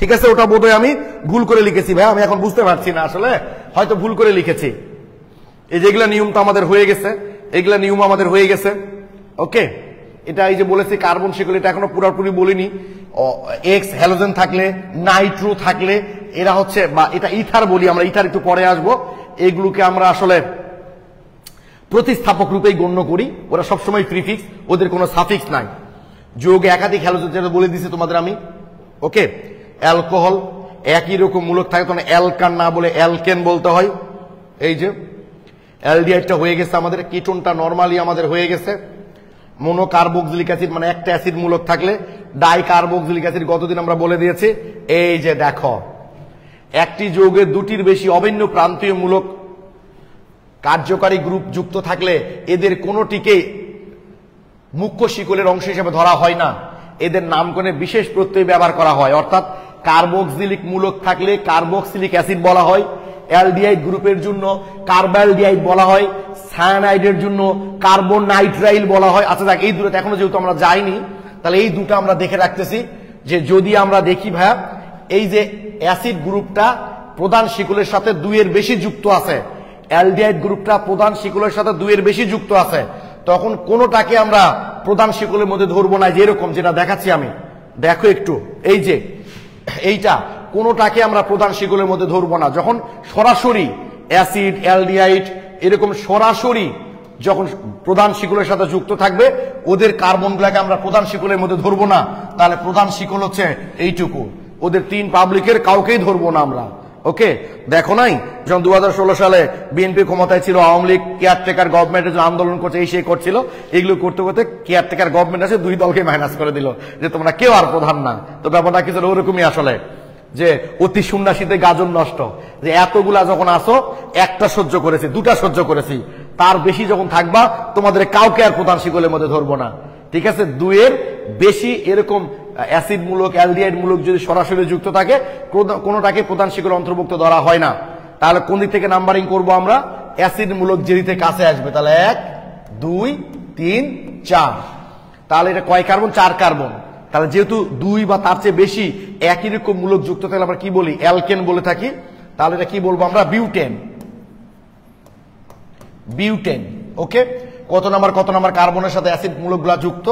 ঠিক আছে? ওটা বোধহয় আমি ভুল করে লিখেছি ভাই, আমি এখন বুঝতে পারছি না, আসলে হয়তো ভুল করে লিখেছি। এই যেগুলা নিয়ম তো আমাদের হয়ে গেছে, এগুলা নিয়ম আমাদের হয়ে গেছে। ওকে, এটা এই যে বলেছি কার্বন শিকল, এটা এখনো পুরোপুরি বলিনি। এক্স হ্যালোজেন থাকলে, নাইট্রো থাকলে এরা হচ্ছে, বা এটা ইথার বলি আমরা, ইথার একটু পরে আসবো। এগুলোকে আমরা আসলে প্রতিস্থাপক রূপেই গণ্য করি, ওরা সবসময় প্রিফিক্স, ওদের কোনো সাফিক্স নাই। যোগে একাধিক হ্যালোজেন যেটা বলে দিছি তোমাদের আমি। ওকে, অ্যালকোহল একই রকম মূলক থাকে, তখন অ্যালকান না বলে অ্যালকেন বলতে হয়। এই যে অ্যালডিহাইডটা হয়ে গেছে আমাদের, কিটোনটা নরমালি আমাদের হয়ে গেছে। মোনোকার্বক্সিলিক অ্যাসিড মানে একটা অ্যাসিড মূলক থাকলে ডাইকার্বক্সিলিক অ্যাসিড গতদিন আমরা বলে দিয়েছি। এই যে দেখো, একটি যৌগের 2টির বেশি অভিন্ন প্রান্তীয় মূলক কার্যকারী গ্রুপ যুক্ত থাকলে এদের কোনোটিকে মুখ্য শিকলের অংশ হিসেবে ধরা হয় না, এদের নামকরণে বিশেষ প্রত্যয় ব্যবহার করা হয়। অর্থাৎ কার্বক্সিলিক মূলক থাকলে কার্বক্সিলিক অ্যাসিড বলা হয়, অ্যালডিহাইড গ্রুপের জন্য কার্বালডিহাইড বলা হয়, সায়ানাইডের জন্য কার্বন নাইট্রাইল বলা হয়। আচ্ছা দেখ, এই দুটো এখনো যেহেতু আমরা যাইনি, তাহলে এই দুটো আমরা দেখে রাখতেছি যে যদি আমরা দেখি ভাইয়া এই যে অ্যাসিড গ্রুপটা প্রধান শিকলের সাথে 2-এর বেশি যুক্ত আছে, অ্যালডিহাইড গ্রুপটা প্রধান শিকলের সাথে 2-এর বেশি যুক্ত আছে, তখন কোনোটাকে আমরা প্রধান শিকলের মধ্যে ধরবো না। যেরকম যেটা দেখাচ্ছি আমি, দেখো একটু, এই যে এইটা কোনোটাকে আমরা প্রধান শিকলের মধ্যে ধরবো না। যখন সরাসরি অ্যাসিড অ্যালডিহাইড এরকম সরাসরি যখন প্রধান শিকলের সাথে যুক্ত থাকবে, ওদের কার্বনগুলোকে আমরা প্রধান শিকলের মধ্যে ধরবো না। তাহলে প্রধান শিকল হচ্ছে এইটুকু, ওদের 3 পাবলিকের কাউকেই ধরবো না আমরা। ওকে, দেখো নাই যখন 2016 সালে বিএনপি ক্ষমতায় ছিল, আওয়ামী লীগ কেয়ারটেকার গভর্নমেন্টের জন্য আন্দোলন করছে, এই সেই করছিল, এগুলো করতে করতে কেয়ারটেকার গভর্নমেন্ট আছে দুই দলকে মাইনাস করে দিল যে তোমরা কেউ আর প্রধান না। তো ব্যাপারটা কিছু ওরকমই আসলে, যে অতি সন্ন্যাসীতে গাজন নষ্ট, যে এতগুলা যখন আসো একটা সহ্য করেছি, দুটা সহ্য করেছি, তার বেশি যখন থাকবা তোমাদের কাউকে আর প্রধান শিকলের মধ্যে ধরবো না। ঠিক আছে, দুইয়ের বেশি এরকম অ্যাসিড মূলক অ্যালডিহাইড মূলক যদি সরাসরি যুক্ত থাকে কোনোটাকে প্রধান শিকল অন্তর্ভুক্ত ধরা হয় না। তাহলে কোন দিক থেকে নাম্বারিং করব আমরা? অ্যাসিড মূলক যেদিকে কাছে আসবে, তাহলে 1 2 3 4। তাহলে এটা কয় কার্বন? 4 কার্বন। তাহলে যেহেতু 2 বা তার চেয়ে বেশি একই রকম মূলক যুক্ত থাকলে আমরা কি বলি? অ্যালকেন বলে থাকি। তাহলে এটা কি বলবো আমরা? বিউটেন। বিউটেন। ওকে, কত নাম্বার কার্বনের সাথে অ্যাসিড মূলকগুলো যুক্ত?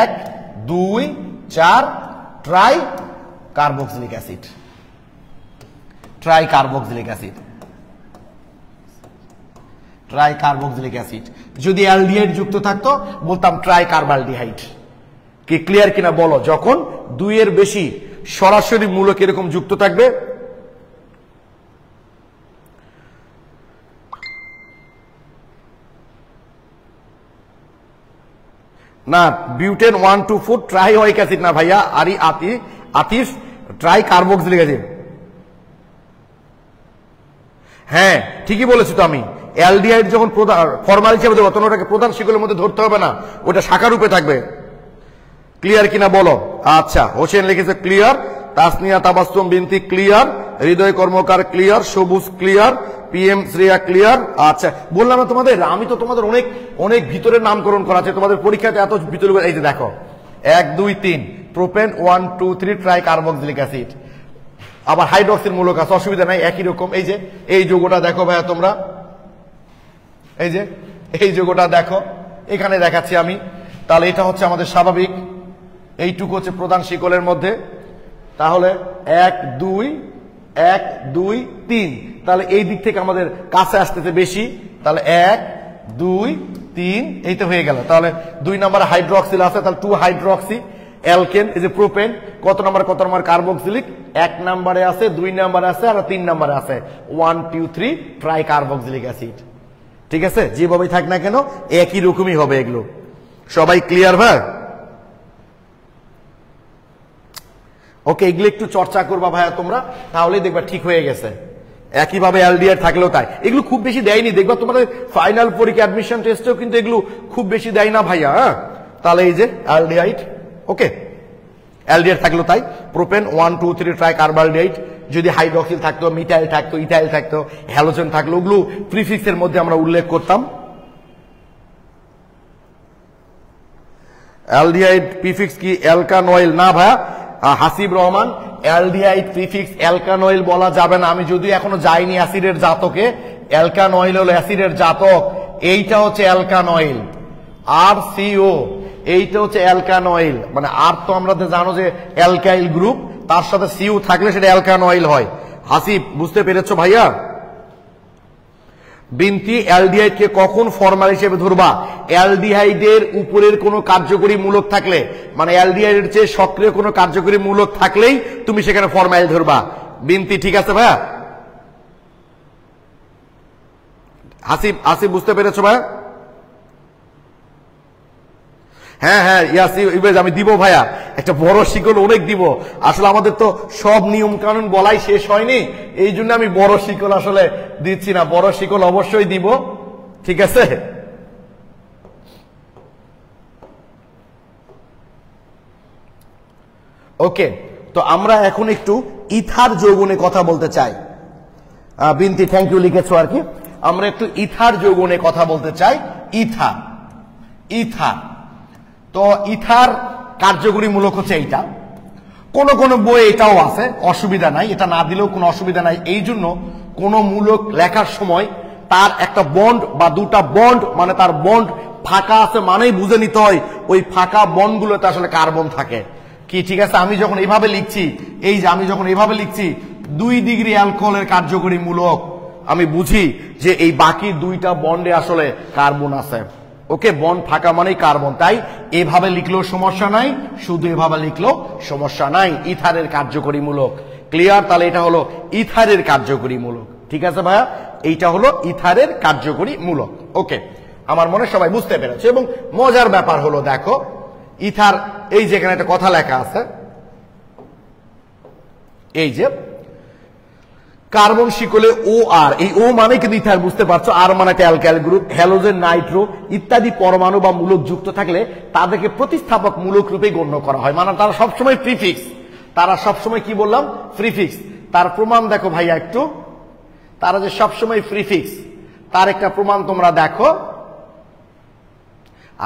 1 2 4 try carboxylic acid. Try carboxylic acid. Try carboxylic acid. যদি অ্যালডিহাইড যুক্ত থাকতো বলতাম ট্রাই কার্বালডিহাইড। কি ক্লিয়ার কিনা বলো? যখন 2 এর বেশি সরাসরি মূলক এরকম যুক্ত থাকবে, না বিউটেন 1 2 4 ট্রাইওয়িক অ্যাসিড না ভাইয়া, আতিফ ট্রাই কার্বক্সিলিক অ্যাসিড। হ্যাঁ ঠিকই বলেছি তো আমি। অ্যালডিহাইড যখন ফরমাল হিসেবে দেবো তখন ওটাকে প্রধান শিকলের মধ্যে ধরতে হবে না, ওটা শাখা রূপে থাকবে। ক্লিয়ার কিনা বলো? আচ্ছা, হোসেন লিখেছে ক্লিয়ার, তাসনিয়া তাবাসসুম বিনতি ক্লিয়ার, হৃদয় কর্মকার ক্লিয়ার, সবুজ ক্লিয়ার, PM শ্রেয়া ক্লিয়ার। আচ্ছা, বললাম না তোমাদের, আমি তো তোমাদের অনেক অনেক ভিতরের নামকরণ করা আছে তোমাদের পরীক্ষাতে, এত ভিতরে। এই যে দেখো 1 2 3 প্রোপেন, 1 2 3 ট্রাই কার্বক্সিলিক অ্যাসিড। আবার হাইড্রক্সিল মূলক আছে, অসুবিধা নাই, একই রকম। এই যে এই যৌগটা দেখো ভাইয়া তোমরা, এই যে এই যৌগটা দেখো, এখানে দেখাচ্ছি আমি। তাহলে এটা হচ্ছে আমাদের স্বাভাবিক, এইটুকু হচ্ছে প্রধান শিকলের মধ্যে। তাহলে 1 2 1 2 3, তাহলে এই দিক থেকে আমাদের কাছে আসতেছে বেশি। তাহলে 1 2 3 এই তো হয়ে গেল। তাহলে 2 নম্বরে হাইড্রক্সিল আছে, তাহলে 2 হাইড্রক্সি অ্যালকেন। এই যে প্রোপেন কত নম্বর কার্বক্সিলিক? 1 নম্বরে আছে, 2 নম্বরে আছে, আর 3 নম্বরে আছে। 1 2 3 ট্রাই কার্বক্সিলিক অ্যাসিড। ঠিক আছে, যেভাবেই থাক না কেন একই রকমই হবে এগুলো। সবাই ক্লিয়ার ভাই? ওকে, এগুলো একটু চর্চা করবা ভাইয়া তোমরা, তাহলেই দেখবা ঠিক হয়ে গেছে। একইভাবে অ্যালডিহাইড থাকলেও তাই। এগুলো খুব বেশি দেয়নি, দেখবা তোমাদের ফাইনাল পরীক্ষা অ্যাডমিশন টেস্টেও কিন্তু এগুলো খুব বেশি দেয় না ভাইয়া। তাহলে এই যে অ্যালডিহাইড, ওকে, অ্যালডিহাইড থাকলো তাই। Propane 1 2 3 try carbaldehyde. যদি হাইড্রক্সিল থাকতো, মিথাইল থাকতো, ইথাইল থাকতো, হ্যালোজেন থাকলো, ওগুলো প্রিফিক্সের মধ্যে আমরা উল্লেখ করতাম। অ্যালডিহাইড প্রিফিক্স কি অ্যালকানয়েল? না ভাইয়া, হাসিব রহমান, অ্যালডিহাইড প্রিফিক্স অ্যালকানয়েল বলা যাবে না। আমি যদিও এখনো যাইনি অ্যাসিডের জাতকে, অ্যালকানয়েল হলো অ্যাসিডের জাতক, এইটা হচ্ছে অ্যালকানয়েল। আর সিও এইটা হচ্ছে অ্যালকানয়েল, মানে আর তো আমরা জানো যে অ্যালকাইল গ্রুপ, তার সাথে সিউ থাকলে সেটা অ্যালকানয়েল হয়। হাসিব বুঝতে পেরেছো ভাইয়া? বিনতি, অ্যালডিহাইডকে কখন ফরমাল হিসেবে ধরবা? অ্যালডিহাইডের উপরের কোনো কার্যকরী মূলক থাকলে, মানে অ্যালডিহাইডের চেয়ে সক্রিয় কোনো কার্যকরী মূলক থাকলেই তুমি সেখানে ফরমাইল ধরবা। বিনতি ঠিক আছে ভাইয়া? আসিফ বুঝতে পেরেছো ভাইয়া? হ্যাঁ হ্যাঁ ইয়াস, আমি দিব ভাইয়া, একটা বড় শিকল অনেক দিব। আসলে আমাদের তো সব নিয়ম কানুন বলাই শেষ হয়নি, এই জন্য আমি বড় শিকল আসলে দিচ্ছি না। বড় শিকল অবশ্যই দিব, ঠিক আছে? ওকে, তো আমরা এখন একটু ইথার যৌগনে কথা বলতে চাই। বিনতি থ্যাংক ইউ লিখেছো আর কি। আমরা একটু ইথার যৌগনে কথা বলতে চাই। ইথার তো ইথার কার্যকরী মূলক হচ্ছে এইটা। কোন কোন বই এটাও আছে, অসুবিধা নাই, এটা না দিলেও কোনো অসুবিধা নাই। এই জন্য কোন মূলক লেখার সময় তার একটা বন্ড বা দুটা বন্ড, মানে তার বন্ড ফাঁকা আছে মানেই বুঝে নিতে হয় ওই ফাঁকা বন্ডগুলোতে আসলে কার্বন থাকে কি। ঠিক আছে, আমি যখন এইভাবে লিখছি, এই যে আমি যখন এইভাবে লিখছি 2 ডিগ্রি অ্যালকোহলের কার্যকরী মূলক, আমি বুঝি যে এই বাকি 2টা বন্ডে আসলে কার্বন আছে। ওকে, বন্ড ফাঁকা মানেই কার্বন, তাই এভাবে লিখলেও সমস্যা নাই, শুধু এভাবে লিখলেও সমস্যা নাই। ইথারের কার্যকরী মূলক ক্লিয়ার? তাহলে এটা হলো ইথারের কার্যকরী মূলক। ঠিক আছে ভাইয়া, এইটা হলো ইথারের কার্যকরী মূলক। ওকে, আমার মনে সবাই বুঝতে পেরেছে। এবং মজার ব্যাপার হলো দেখো ইথার, এই যেখানে একটা কথা লেখা আছে, এই যে কার্বন শিকলে ও আর, এই ও মানে কিন্তু ইথার, বুঝতে পারছো? আর মানে একটা অ্যালকাইল গ্রুপ, হ্যালোজেন, নাইট্রো ইত্যাদি পরমাণু বা মূলক যুক্ত থাকলে তাদেরকে প্রতিস্থাপক মূলক রূপে গণ্য করা হয়। মানে তারা সবসময় প্রিফিক্স, তারা সবসময় কি বললাম? প্রিফিক্স। তার প্রমাণ দেখো ভাইয়া একটু, তারা যে সবসময় প্রিফিক্স, তার একটা প্রমাণ তোমরা দেখো।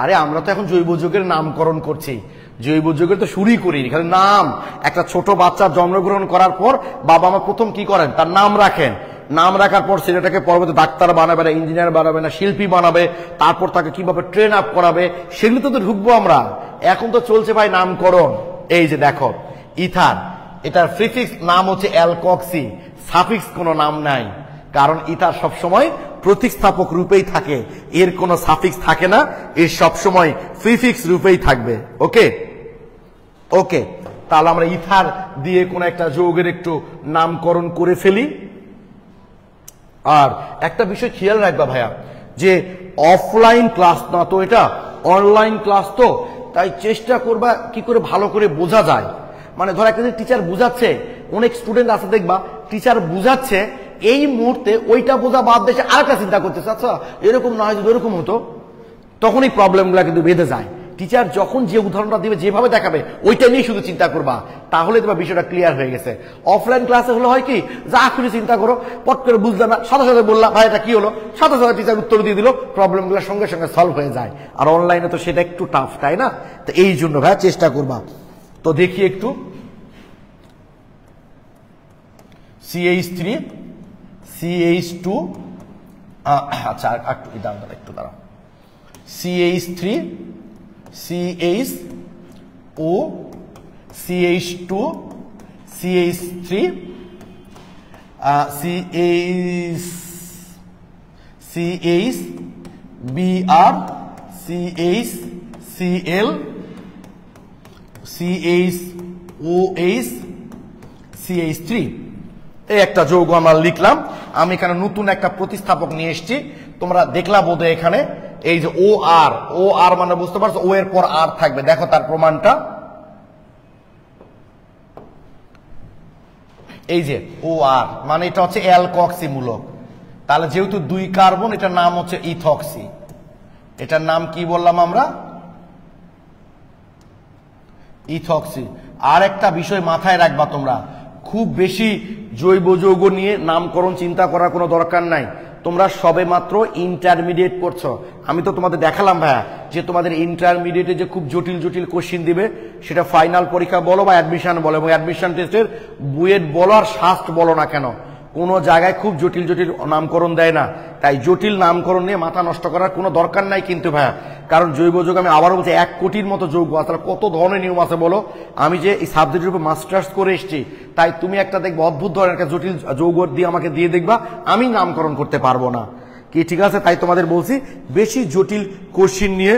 আরে আমরা তো এখন জৈব যৌগের নামকরণ করছি, জৈব যৌগের তো শুরুই করিনি, খালি নাম। একটা ছোট বাচ্চা জন্মগ্রহণ করার পর বাবা মা প্রথম কি করেন? তার নাম রাখেন। নাম রাখার পর ছেলেটাকে পরবর্তী ডাক্তার বানাবে না, ইঞ্জিনিয়ার বানাবে না, শিল্পী বানাবে, তারপর তাকে কিভাবে ট্রেন আপ করাবে, সেগুলো তো ঢুকবো আমরা। এখন তো চলছে ভাই নামকরণ। এই যে দেখো ইথার, এটার প্রিফিক্স নাম হচ্ছে অ্যালকক্সি, সাফিক্স কোনো নাম নাই, কারণ ইথার সবসময় প্রতিস্থাপক রূপেই থাকে, এর কোনো সাফিক্স থাকে না, এর সবসময় প্রিফিক্স রূপেই থাকবে। ওকে ওকে, তাহলে আমরা ইথার দিয়ে কোন একটা যৌগের একটু নামকরণ করে ফেলি। আর একটা বিষয় খেয়াল রাখবা ভাইয়া, যে অফলাইন ক্লাস না তো, এটা অনলাইন ক্লাস, তো তাই চেষ্টা করবা কি করে ভালো করে বোঝা যায়। মানে ধর একটা টিচার বুঝাচ্ছে, অনেক স্টুডেন্ট আছে দেখবা টিচার বুঝাচ্ছে, এই মুহূর্তে ওইটা বোঝা বাদ দিয়ে আরেকটা চিন্তা করতেছে, আচ্ছা এরকম না হয় যদি এরকম হতো, তখন এই প্রবলেমগুলো কিন্তু বেঁধে যায়। টিচার যখন যে উদাহরণটা দিবে, যেভাবে দেখাবে, ওইটা নিয়ে শুধু চিন্তা করবা, তাহলে তোমার বিষয়টা ক্লিয়ার হয়ে গেছে। অফলাইন ক্লাসে হলো হয় কি, যা খুশি চিন্তা করো, পট করে বুঝলে না, সাথে সাথে বললাম ভাই এটা কি হলো, সাথে সাথে টিচার উত্তর দিয়ে দিল, প্রবলেমগুলো সঙ্গে সঙ্গে সলভ হয়ে যায়। আর অনলাইনে তো সেটা একটু টাফ, তাই না? তো এই জন্য ভাই চেষ্টা করবা। তো দেখি একটু CH3 CH2, আচ্ছা একটু দাঁড়াও, CH3 CHO CH2 CH3 CHBr CHCl CHOH CH3, এই একটা যৌগ আমরা লিখলাম। আমি এখানে নতুন একটা প্রতিস্থাপক নিয়ে এসেছি, তোমরা দেখলা বোধ এখানে, এই যে ও আর মানে বুঝতে পারছো, ও এর পর আর থাকবে। দেখো তার প্রমাণটা, এই যে ও আর মানে এটা হচ্ছে অ্যালকক্সি মূলক। তাহলে যেহেতু 2 কার্বন, এটার নাম হচ্ছে ইথক্সি। এটার নাম কি বললাম আমরা? ইথক্সি। আর একটা বিষয় মাথায় রাখবা তোমরা, খুব বেশি জৈব যৌগ নিয়ে নামকরণ চিন্তা করার কোনো দরকার নাই। তোমরা সবে মাত্র ইন্টারমিডিয়েট পড়ছো। আমি তো তোমাদের দেখালাম ভাইয়া যে তোমাদের ইন্টারমিডিয়েটে যে খুব জটিল জটিল কোশ্চিন দিবে, সেটা ফাইনাল পরীক্ষা বলো বা অ্যাডমিশন বলো, এবং অ্যাডমিশন টেস্টের বুয়েট বলো আর শাস্ট বলো না কেন, কোনো জায়গায় খুব জটিল জটিল নামকরণ দেয় না। তাই জটিল নামকরণ নিয়ে মাথা নষ্ট করার কোনো দরকার নাই কিন্তু ভাইয়া। কারণ জৈব যৌগ, আমি আবারও বলছি, 1 কোটির মতো যৌগ আছে, তাহলে কত ধরনের নিয়ম আছে বলো। আমি যে এই সাবজেক্টের উপর মাস্টার্স করে এসেছি, তাই তুমি একটা দেখবে অদ্ভুত ধরনের একটা জটিল যৌগ দিয়ে আমাকে দিয়ে দেখবা, আমি নামকরণ করতে পারবো না কি, ঠিক আছে? তাই তোমাদের বলছি বেশি জটিল কোশ্চিন নিয়ে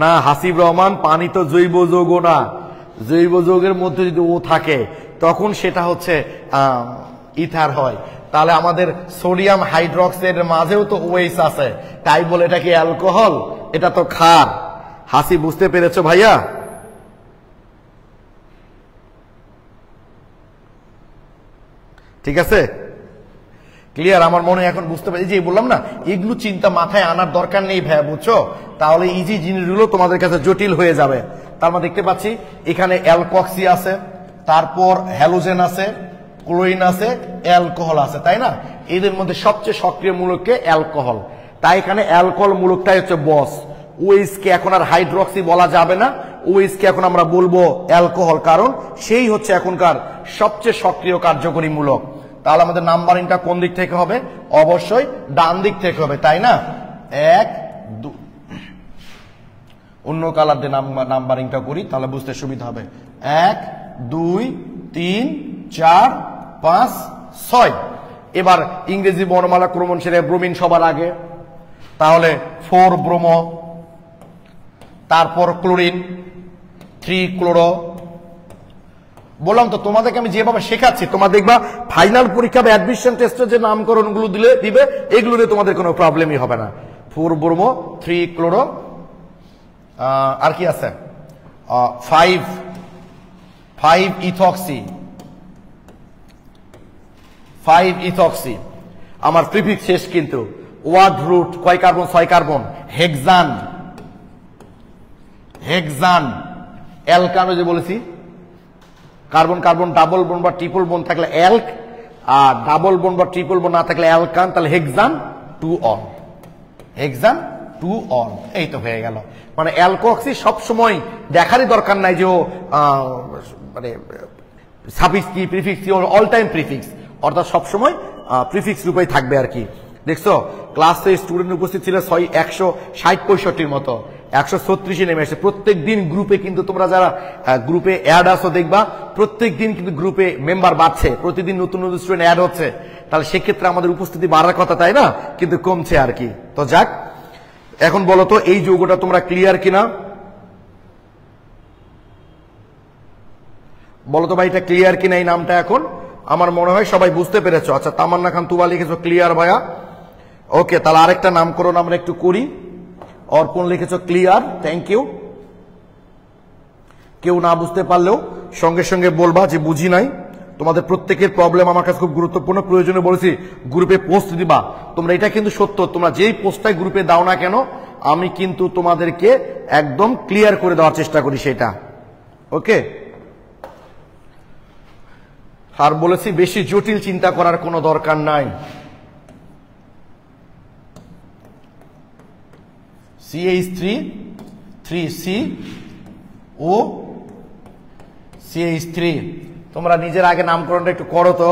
না। হাসিব রহমান, পানি তো জৈব যৌগ না, জৈব যৌগের মধ্যে যদি ও থাকে তখন সেটা হচ্ছে ইথার হয়। তাহলে আমাদের সোডিয়াম হাইড্রক্সাইডের মাঝেও তো ওএইচ আছে, তাই বলে এটা কি অ্যালকোহল? এটা তো ক্ষার। হাসি, বুঝতে পেরেছো ভাইয়া? ঠিক আছে, ক্লিয়ার? আমার মনে এখন বুঝতে পারি, যে বললাম না, এগুলো চিন্তা মাথায় আনার দরকার নেই ভাইয়া, বুঝছো? তাহলে ইজি জিনিসগুলো তোমাদের কাছে জটিল হয়ে যাবে। তার আমরা দেখতে পাচ্ছি এখানে অ্যালকক্সি আছে, তারপর হ্যালোজেন আছে, ক্লোরিন আছে, অ্যালকোহল আছে, তাই না? এদের মধ্যে সবচেয়ে সক্রিয় মূলককে অ্যালকোহল, তাই এখানে অ্যালকোহল মূলকটাই হচ্ছে বস। ওএইচ কে এখন আর হাইড্রক্সি বলা যাবে না, ওএইচ কে এখন আমরা বলবো অ্যালকোহল, কারণ সেই হচ্ছে এখনকার সবচেয়ে সক্রিয় কার্যকরী মূলক। তাহলে আমাদের নাম্বারিংটা কোন দিক থেকে হবে? অবশ্যই ডান দিক থেকে হবে, তাই না? 1 2, অন্য কালার দিয়ে নাম্বারিংটা করি, তাহলে বুঝতে সুবিধা হবে। 1 2 3 4 5 6। এবার ইংরেজি বর্ণমালা ক্রম অনুসারে ব্রোমিন সবার আগে, তাহলে 4 ব্রোমো, তারপর ক্লোরিন 3 ক্লোরো, বললাম তো তোমাদেরকে আমি যেভাবে শেখাচ্ছি তোমার দেখবা ফাইনাল পরীক্ষা বা অ্যাডমিশন টেস্টে যে নামকরণগুলো দিবে এগুলো নিয়ে তোমাদের কোনো প্রবলেমই হবে না। 4 ব্রোমো 3 ক্লোরো, আর কি আছে 5 ইথক্সি, 5 ইথক্সি। আমার প্রিফিক্স শেষ কিন্তু। ওয়ার্ড রুট কয় কার্বন? 6 কার্বন। হেক্সান, হেক্সান অ্যালকানো যে বলেছি, কার্বন কার্বন ডাবল বোন বা ট্রিপল বোন থাকলে অ্যালক, আর ডাবল বোন বা ট্রিপল বোন না থাকলে অ্যালকান, তাহলে হেক্সান 2 অন, হেক্সান 2 অন। এই তো হয়ে গেল। মানে অ্যালকোক্সি সবসময় দেখারই দরকার নাই যে ও মানে সাফিক্স কি প্রিফিক্স কি, অল টাইম প্রিফিক্স, অর্থাৎ সবসময় প্রিফিক্স রূপেই থাকবে আর কি। দেখছো ক্লাসে স্টুডেন্ট উপস্থিত ছিল 160-65 মতো, 136 নেমে এসে। প্রত্যেক দিন গ্রুপে কিন্তু তোমরা যারা গ্রুপে অ্যাড আসো দেখবা প্রত্যেক দিন কিন্তু গ্রুপে মেম্বার বাড়ছে, প্রতিদিন নতুন নতুন স্টুডেন্ট অ্যাড হচ্ছে, তাহলে সেক্ষেত্রে আমাদের উপস্থিতি বাড়ার কথা তাই না, কিন্তু কমছে আর কি। তো যাক, এখন বলো তো এই যৌগটা তোমরা ক্লিয়ার কিনা, বলো তো ভাই এটা ক্লিয়ার কিনা এই নামটা? এখন আমার মনে হয় সবাই বুঝতে পেরেছো। আচ্ছা তামান্না খান তুবা লিখেছো ক্লিয়ার ভাইয়া, ওকে। তাহলে আরেকটা নামকরণ আমরা একটু করি। অর্পণ লিখেছো ক্লিয়ার, থ্যাংক ইউ। কেউ না বুঝতে পারলেও সঙ্গে সঙ্গে বলবা যে বুঝি নাই। তোমাদের প্রত্যেকের প্রবলেম আমার কাছে খুব গুরুত্বপূর্ণ, প্রয়োজনে বলেছি গ্রুপে পোস্ট দিবা। তোমরা এটা কিন্তু সত্য, তোমরা যেই পোস্টটাই গ্রুপে দাও না কেন আমি কিন্তু তোমাদেরকে একদম ক্লিয়ার করে দেওয়ার চেষ্টা করি সেটা, ওকে। আর বলেছি বেশি জটিল চিন্তা করার কোনো দরকার নাই। CH3 3CO CH3। তোমরা নিজের আগে নামকরণটা একটু করো তো,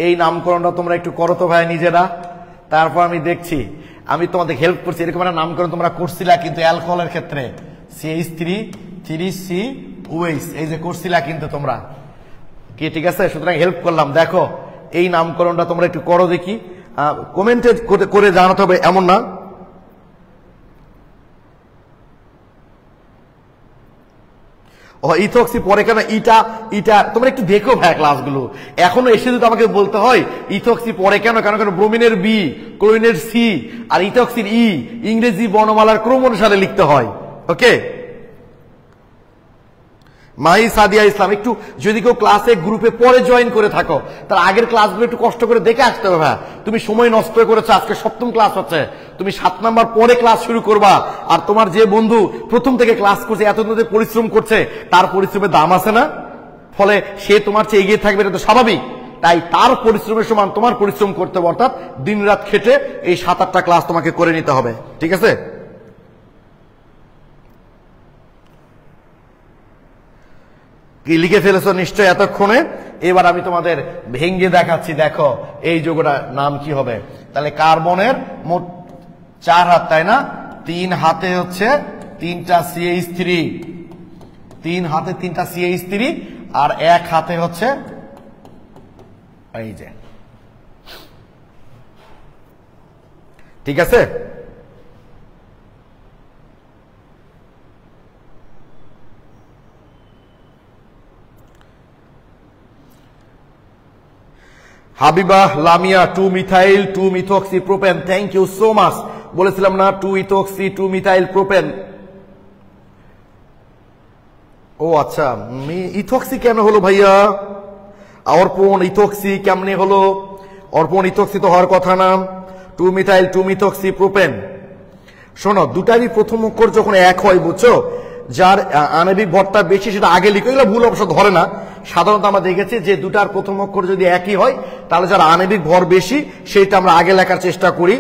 এই নামকরণটা তোমরা একটু করো তো ভাই নিজেরা, তারপর আমি দেখছি। আমি তোমাদের হেল্প করছি, এরকম একটা নামকরণ তোমরা করছিলা কিন্তু অ্যালকোহলের ক্ষেত্রে CH3 3COH, এই যে করছিলা কিন্তু তোমরা কি, ঠিক আছে? সুতরাং হেল্প করলাম। দেখো এই নামকরণটা তোমরা একটু করো দেখি, কমেন্টে করে জানাতে হবে এমন না। ও ইথক্সি পরে কেন? ইটা তোমরা একটু দেখো ভাই ক্লাসগুলো, এখনো এসে যদি আমাকে বলতে হয় ইথক্সি পরে কেন, কেন ব্রোমিনের বি, ক্লোরিনের সি আর ইথক্সির ই ইংরেজি বর্ণমালার ক্রম অনুসারে লিখতে হয়, ওকে। মাই সাদিয়া ইসলাম, একটু যদি কেউ ক্লাসে গ্রুপে পরে জয়েন করে থাকো তার আগের ক্লাসগুলো একটু কষ্ট করে দেখে আসতে হবে। ভাই তুমি সময় নষ্ট করেছো, আজকে 7ম ক্লাস হচ্ছে, তুমি 7 নাম্বার পরে ক্লাস শুরু করবা, আর তোমার যে বন্ধু প্রথম থেকে ক্লাস করছে, এত পরিশ্রম করছে, তার পরিশ্রমের দাম আছে না? ফলে সে তোমার চেয়ে এগিয়ে থাকবে, এটা তো স্বাভাবিক। তাই তার পরিশ্রমের সমান তোমার পরিশ্রম করতে হবে, অর্থাৎ দিন রাত খেটে এই 7-8টা ক্লাস তোমাকে করে নিতে হবে, ঠিক আছে? কি লিখে ফেলেছো নিশ্চয় এতক্ষণে। এবার আমি তোমাদের ভেঙ্গে দেখাচ্ছি, দেখো এই যৌগটার নাম কি হবে। তাহলে কার্বনের মোট 4 হাত, তাই না? 3 হাতে হচ্ছে 3টা CH3, 3 হাতে 3টা CH3, আর 1 হাতে হচ্ছে এই যে, ঠিক আছে? Habiba Lamia 2 methyl 2 methoxy propane, thank you so much. বলেছিলাম না 2 ইথক্সি 2 মিথাইল প্রোপেন। ও আচ্ছা, ইথক্সি কেন হলো ভাইয়া? অর্পণ ইথক্সি কেমনে হলো? অর্পণ ইথক্সি তো হওয়ার কথা না। 2 মিথাইল 2 মিথক্সি প্রোপেন। শোনো, দুটারই প্রথম অক্ষর যখন এক হয়, বুঝছো, যার আণবিক ভরটা বেশি সেটা আগে লিখো, এগুলো ভুল অবশ্য ধরে না। সাধারণত আমরা দেখেছি যে দুটার প্রথম অক্ষর যদি একই হয় তাহলে যার আণবিক ভর বেশি সেইটা আমরা আগে লেখার চেষ্টা করি,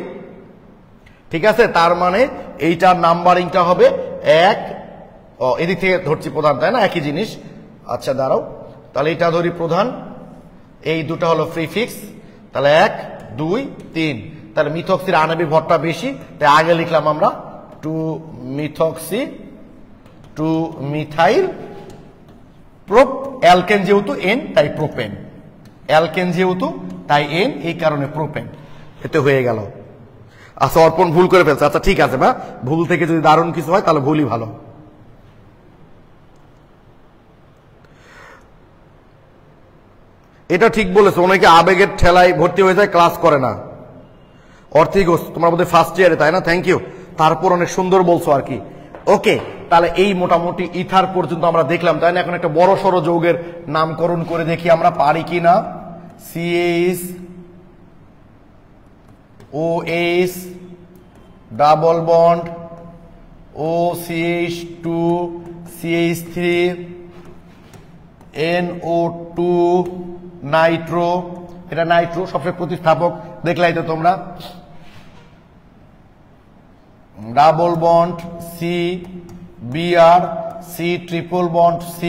ঠিক আছে? তার মানে এইটার নাম্বারিংটা হবে 1, এদিক থেকে ধরছি প্রধান, তাই না? একই জিনিস। আচ্ছা দাঁড়াও, তাহলে এটা ধরি প্রধান, এই দুটো হলো প্রিফিক্স, তাহলে 1 2 3। তাহলে মিথক্সির আণবিক ভরটা বেশি, তাই আগে লিখলাম আমরা 2 মিথক্সি 2 মিথাইল প্রোপ, অ্যালকেন যেহেতু N তাই প্রোপেন, অ্যালকেন যেহেতু তাই N, এই কারণে প্রোপেন। এতে হয়ে গেল। আচ্ছা অর্পণ ভুল করে ফেলছে, আচ্ছা ঠিক আছে বা, ভুল থেকে যদি দারুণ কিছু হয় তাহলে ভুলই ভালো। এটা ঠিক বলেছো, অনেকে আবেগের ঠেলায় ভর্তি হয়ে যায়, ক্লাস করে না। অর্থিগোস তোমার বোধহয় ফার্স্ট ইয়ারে, তাই না? Thank you. তারপর অনেক সুন্দর বলছো আর কি। ওকে, তাহলে এই মোটামুটি ইথার পর্যন্ত আমরা দেখলাম, তাই না? এখন একটা বড় সড়ো যৌগের নামকরণ করে দেখি আমরা পারি কি না। CH OH double bond OCH2 CH3 NO2 Nitro, এটা নাইট্রো সবচেয়ে প্রতিস্থাপক, দেখলাই তো তোমরা। Double bond C Br C triple bond C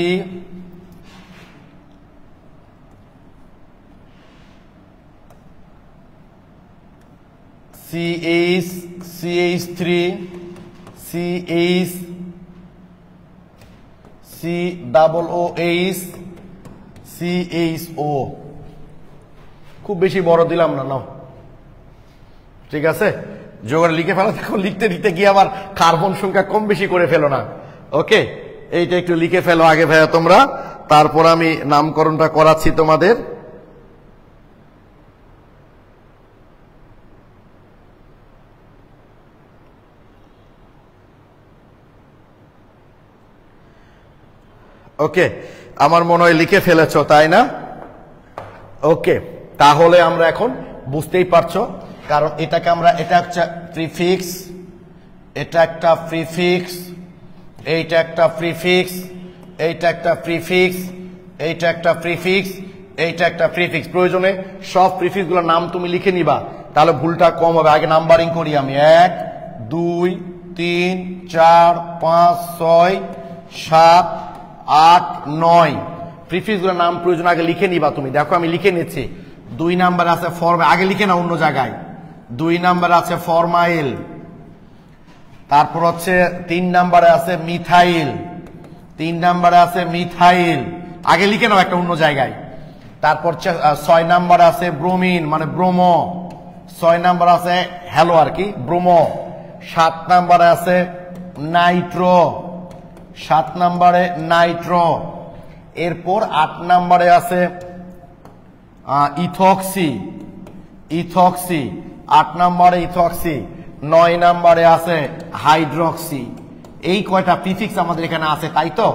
CH CH3 CH C double OH CHO। খুব বেশি বড় দিলাম না, নাও ঠিক আছে। যোগটা লিখে ফেলো, দেখো লিখতে লিখতে গিয়ে আবার কার্বন সংখ্যা কম বেশি করে ফেলো না। ওকে, এইটা একটু লিখে ফেলো আগে ভাইয়া তোমরা, তারপর আমি নামকরণটা করাচ্ছি তোমাদের। ওকে, আমার মনে হয় লিখে ফেলেছ, তাই না? ওকে, তাহলে আমরা এখন বুঝতেই পারছো, কারণ এটাকে আমরা, এটা একটা প্রিফিক্স, এটা একটা প্রিফিক্স, এইটা একটা প্রিফিক্স, এইটা একটা প্রিফিক্স, এইটা একটা প্রিফিক্স, এইটা একটা প্রিফিক্স। প্রয়োজনে সব প্রিফিক্স গুলোর নাম তুমি লিখে নিবা, তাহলে ভুলটা কম হবে। আগে নাম্বারিং করি আমি, 1 2 3 4 5 6 7 8 9। প্রিফিক্স গুলোর নাম প্রয়োজন আগে লিখে নিবা তুমি। দেখো আমি লিখে নিচ্ছি। 2 নাম্বার আছে ফর্ম, আগে লিখে না অন্য জায়গায়। 2 নাম্বার আছে ফরমাইল, তারপর হচ্ছে 3 নাম্বারে আছে মিথাইল, 3 নাম্বারে আছে মিথাইল, আগে লিখে নাও একটা অন্য জায়গায়। তারপর 6 নাম্বারে আছে ব্রোমিন মানে ব্রোমো, 6 নাম্বার আছে হ্যালো আর কি ব্রোমো। 7 নাম্বারে আছে নাইট্রো, 7 নাম্বারে নাইট্রো। এরপর 8 নাম্বারে আছে ইথক্সি, ইথক্সি 8 নাম্বারে ইথক্সি। 9 নাম্বারে আছে হাইড্রক্সি। এই কয়টা প্রিফিক্স আমাদের এখানে আছে, তাই তো?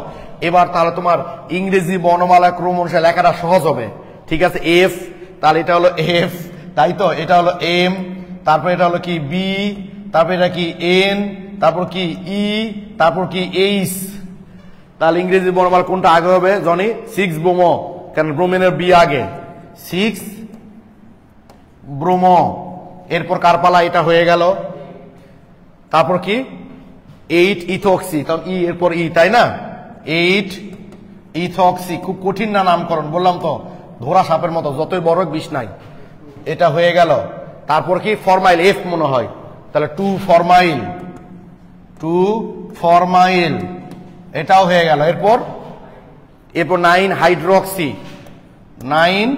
এবার তাহলে তোমার ইংরেজি বর্ণমালা ক্রম অনুসারে লেখাটা সহজ হবে, ঠিক আছে। এফ, তাহলে এটা হলো এফ, তাই তো? এটা হলো এম, তারপর এটা হলো কি বি, তারপর এটা কি এন, তারপর কি ই, তারপর কি এইচ। তাহলে ইংরেজি বর্ণমালা কোনটা আগে হবে জনি? 6 ব্রোমো, কারণ ব্রোমিনের বি আগে, 6 ব্রোমো। এরপর কারপালা, এটা হয়ে গেল। তারপর কি 8 ইথক্সি, কারণ ই এরপর ই, তাই না? 8 ইথক্সি। খুব কঠিন না নামকরণ, বললাম তো, ধরা সাপের মতো, যতই বড় বিষ নাই। এটা হয়ে গেল। তারপর কি ফরমাইল, এফ মনে হয়, তাহলে 2 ফরমাইল, 2 ফরমাইল, এটাও হয়ে গেল। এরপর 9 হাইড্রক্সি, 9।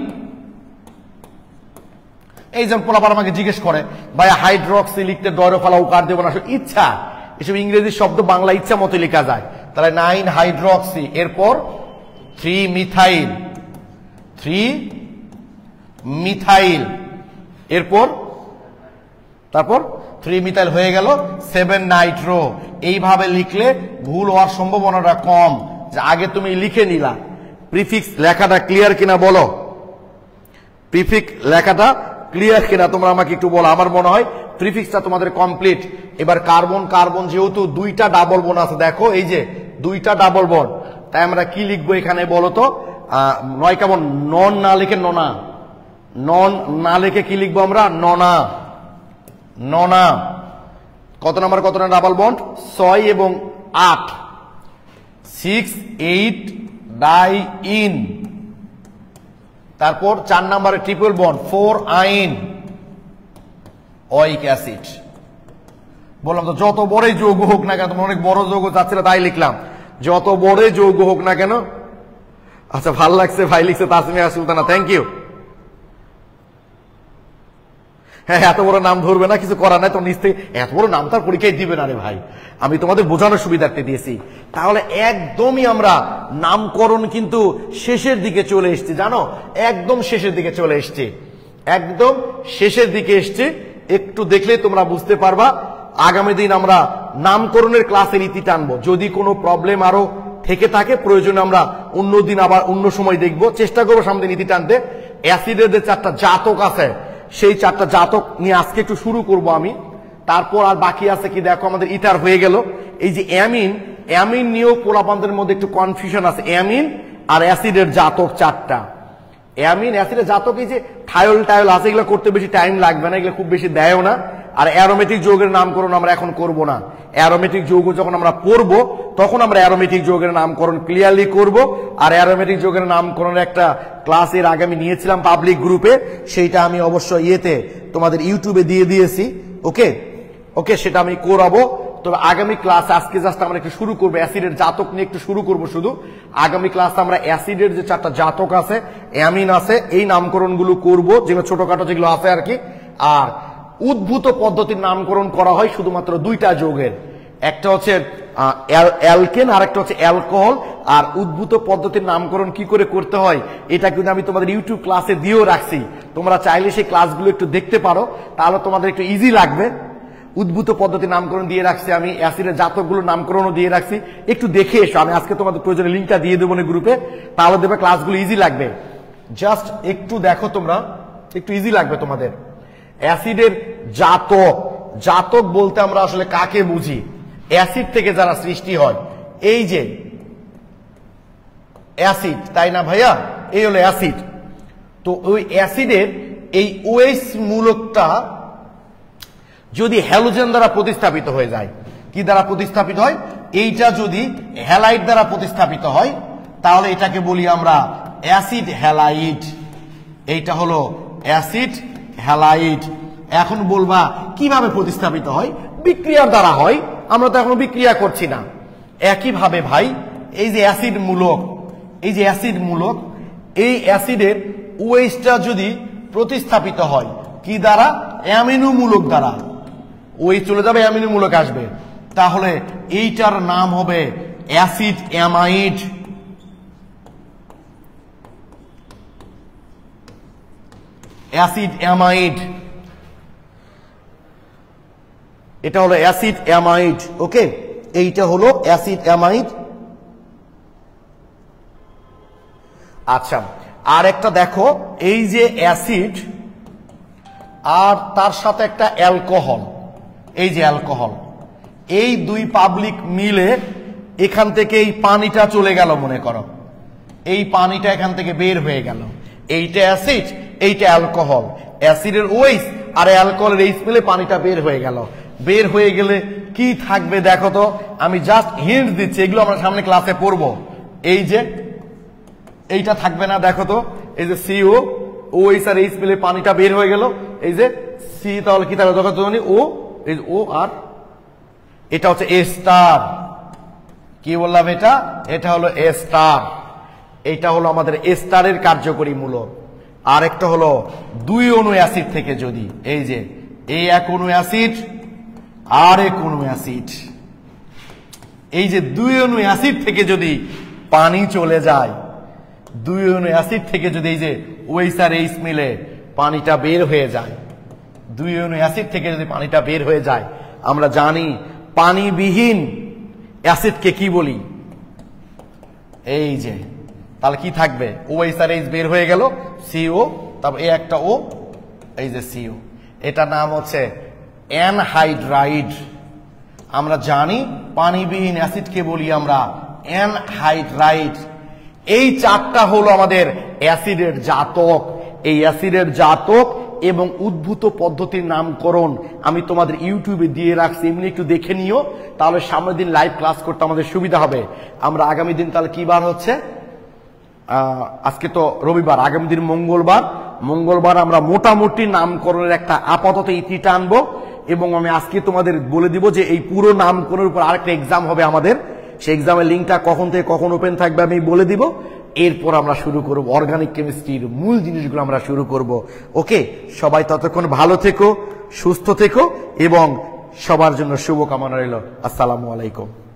এই যেমন পোলাপার আমাকে জিজ্ঞেস করে, ভাই হাইড্রক্সি লিখতে ডয়রো ফালা উকার দেবো না, ইচ্ছা, এসব ইংরেজি শব্দ বাংলা ইচ্ছা মতো লেখা যায়। তাহলে 9 হাইড্রক্সি। এরপর 3 মিথাইল, 3 মিথাইল। এরপর তারপর 3 মিথাইল হয়ে গেল। 7 নাইট্রো। এইভাবে লিখলে ভুল হওয়ার সম্ভাবনাটা কম, যে আগে তুমি লিখে নিলা। প্রিফিক্স লেখাটা ক্লিয়ার কিনা বলো, প্রিফিক্স লেখাটা ক্লিয়ার কিনা তোমরা আমাকে একটু বলো। আমার মনে হয় প্রিফিক্সটা তোমাদের কমপ্লিট। এবার কার্বন, কার্বন যেহেতু 2টা ডাবল বন্ড আছে, দেখো এই যে 2টা ডাবল বন্ড, তাই আমরা কি লিখবো এখানে বলো তো? 9 কেমন, নন না লিখে নোনা, নন না লিখে কি লিখবো আমরা? নোনা, নোনা। কত নাম্বার, কত না ডাবল বন্ড? 6 এবং 8, 6 8 ডাই ইন। তারপর 4 নাম্বারে ট্রিপল বন্ড, 4 আইন ওইক অ্যাসিড। বললাম তো যত বড়ই যৌগ হোক না কেন, তোমরা অনেক বড় যৌগ চাচ্ছিল তাই লিখলাম, যত বড়ই যৌগ হোক না কেন। আচ্ছা, ভালো লাগছে ভাই লিখছে তাসমিয়া সুলতানা, থ্যাংক ইউ। হ্যাঁ, এত বড় নাম ধরবে না, কিছু করার নাই, তো নিশ্চয়ই এত বড় নাম তার পরীক্ষায় দিবে না রে ভাই, আমি তোমাদের বোঝানোর সুবিধার্থে দিয়েছি। তাহলে একদমই আমরা নামকরণ কিন্তু শেষের দিকে চলে এসছি, জানো, একদম শেষের দিকে চলে এসছি, একদম শেষের দিকে এসছি। একটু দেখলে তোমরা বুঝতে পারবা। আগামী দিন আমরা নামকরণের ক্লাসের ইতি টানবো। যদি কোনো প্রবলেম আরো থেকে থাকে, প্রয়োজনে আমরা অন্য দিন আবার অন্য সময় দেখবো, চেষ্টা করবো সামনে নীতি টানতে। অ্যাসিডের যে 4টা জাতক আছে, সেই 4টা জাতক নিয়ে আজকে একটু শুরু করব আমি। তারপর আর বাকি আছে কি দেখো, আমাদের ইথার হয়ে গেল। এই যে অ্যামিন, অ্যামিন নিয়েও পোলাপানদের মধ্যে একটু কনফিউশন আছে। অ্যামিন আর অ্যাসিডের জাতক 4টা। অ্যামিন অ্যাসিডের জাতক, এই যে থায়োল টায়োল আছে, এগুলো করতে বেশি টাইম লাগবে না, এগুলো খুব বেশি দেয়ও না। আর অ্যারোমেটিক যৌগের নামকরণ আমরা এখন করব না। অ্যারোমেটিক যৌগ যখন আমরা পড়ব, তখন আমরা অ্যারোমেটিক যৌগের নামকরণ ক্লিয়ারলি করব। আর অ্যারোমেটিক যৌগের নামকরণের একটা ক্লাস এর আগে আমি নিয়েছিলাম পাবলিক গ্রুপে, সেইটা আমি অবশ্য তোমাদের ইউটিউবে দিয়ে দিয়েছি। ওকে ওকে, সেটা আমি করাবো। তবে আগামী ক্লাস, আজকে জাস্ট আমরা একটু শুরু করবো, অ্যাসিডের জাতক নিয়ে একটু শুরু করব শুধু। আগামী ক্লাসে আমরা অ্যাসিডের যে 4টা জাতক আছে, অ্যামিন আছে, এই নামকরণগুলো করব, যেগুলো ছোটখাটো যেগুলো আছে আর কি। আর উদ্ভূত পদ্ধতির নামকরণ করা হয় শুধুমাত্র 2টা যৌগের, একটা হচ্ছে অ্যালকেন আর একটা হচ্ছে অ্যালকোহল। আর উদ্ভূত পদ্ধতির নামকরণ কি করে করতে হয়, এটা কিন্তু আমি তোমাদের ইউটিউব ক্লাসে দিয়েও রাখছি। তোমরা চাইলে সেই ক্লাসগুলো একটু দেখতে পারো, তাহলে তোমাদের একটু ইজি লাগবে। উদ্ভূত পদ্ধতির নামকরণ দিয়ে রাখছি আমি, অ্যাসিডের জাতকগুলোর নামকরণও দিয়ে রাখছি, একটু দেখে এসো। আমি আজকে তোমাদের প্রয়োজনে লিঙ্কটা দিয়ে দেবো না গ্রুপে, তাহলে দেবে ক্লাসগুলো ইজি লাগবে। জাস্ট একটু দেখো তোমরা, একটু ইজি লাগবে তোমাদের। অ্যাসিডের জাতক, জাতক বলতে আমরা আসলে কাকে বুঝি? অ্যাসিড থেকে যারা সৃষ্টি হয়, এই যে অ্যাসিড, তাই না ভাইয়া? এই হলো অ্যাসিড। তো ওই অ্যাসিডের এই ওএইচ মূলকটা যদি হ্যালোজেন দ্বারা প্রতিস্থাপিত হয়ে যায়, কি দ্বারা প্রতিস্থাপিত হয়? এইটা যদি হ্যালাইড দ্বারা প্রতিস্থাপিত হয়, তাহলে এটাকে বলি আমরা অ্যাসিড হ্যালাইড। এইটা হলো অ্যাসিড হ্যালাইড। এখন বলবা কিভাবে প্রতিস্থাপিত হয়? বিক্রিয়ার দ্বারা হয়, আমরা তো এখনো বিক্রিয়া করছি না। একইভাবে ভাই, এই যে অ্যাসিড মূলক, এই যে অ্যাসিড মূলক, এই অ্যাসিডের ওএইচটা যদি প্রতিস্থাপিত হয় কি দ্বারা? অ্যামিনো মূলক দ্বারা। ওই চলে যাবে, অ্যামিনো মূলক আসবে, তাহলে এইটার নাম হবে অ্যাসিড অ্যামাইড। অ্যাসিড অ্যামাইড, এটা হলো অ্যাসিড অ্যামাইড। ওকে, এইটা হলো অ্যাসিড অ্যামাইড। আচ্ছা, আর একটা দেখো, এই যে অ্যাসিড আর তার সাথে একটা অ্যালকোহল, এই যে অ্যালকোহল, এই দুই পাবলিক মিলে এখান থেকে এই পানিটা চলে গেল, মনে করো এই পানিটা এখান থেকে বের হয়ে গেল। এইটা অ্যাসিড, এইটা অ্যালকোহল। অ্যাসিডের ওএইচ আর অ্যালকোহলের এইচ মিলে পানিটা বের হয়ে গেল। বের হয়ে গেলে কি থাকবে দেখো তো, আমি জাস্ট হিন্ট দিচ্ছি, এগুলো আমরা সামনে ক্লাসে পড়বো। এই যে এইটা থাকবে না, দেখো তো, এই যে সিও, ওএইচ আর এইচ মিলে পানিটা বের হয়ে গেল। এই যে সি, তাহলে কি থাকবে দেখো তো, ও, এই যে ও, আর এটা হচ্ছে এ স্টার। কি বললাম এটা? এটা হলো এ স্টার। এইটা হলো আমাদের এ স্টারের কার্যকরী মূলক। আর একটা হলো 2 অণু অ্যাসিড থেকে যদি, এই যে এই 1 অণু অ্যাসিড আর 1 অণু অ্যাসিড, এই যে 2 অণু অ্যাসিড থেকে যদি পানি চলে যায়, 2 অণু অ্যাসিড থেকে যদি এই যে ওএইচ আর এইচ মিলে পানিটা বের হয়ে যায়, 2 অণু অ্যাসিড থেকে যদি পানিটা বের হয়ে যায়, আমরা জানি পানিবিহীন অ্যাসিডকে কি বলি? এই যে, তাহলে কি থাকবে? ওএইচ আর এইচ বের হয়ে গেল, সিও, তারপর এই একটা ও, এই যে সিও, এটা নাম হচ্ছে অ্যানহাইড্রাইড। আমরা জানি পানিবিহীন অ্যাসিডকে বলি আমরা অ্যানহাইড্রাইড। এই 4টা হলো আমাদের অ্যাসিডের জাতক। এই অ্যাসিডের জাতক এবং উদ্ভূত পদ্ধতির নামকরণ আমি তোমাদের ইউটিউবে দিয়ে রাখছি, এমনি একটু দেখে নিও, তাহলে সামনের দিন লাইভ ক্লাস করতে আমাদের সুবিধা হবে। আমরা আগামী দিন তাহলে কি বার হচ্ছে? আজকে তো রবিবার, আগামী দিন মঙ্গলবার। মঙ্গলবার আমরা মোটামুটি নামকরণের একটা আপাতত ইতি টানবো, এবং আমি আজকে তোমাদের বলে দিব যে এই পুরো নামকরণের উপর আরেকটা এক্সাম হবে আমাদের। সেই এক্সামের লিঙ্কটা কখন থেকে কখন ওপেন থাকবে আমি বলে দিব। এরপর আমরা শুরু করব অর্গানিক কেমিস্ট্রির মূল জিনিসগুলো আমরা শুরু করব। ওকে, সবাই ততক্ষণ ভালো থেকো, সুস্থ থেকো এবং সবার জন্য শুভকামনা রইল। আসসালামু আলাইকুম।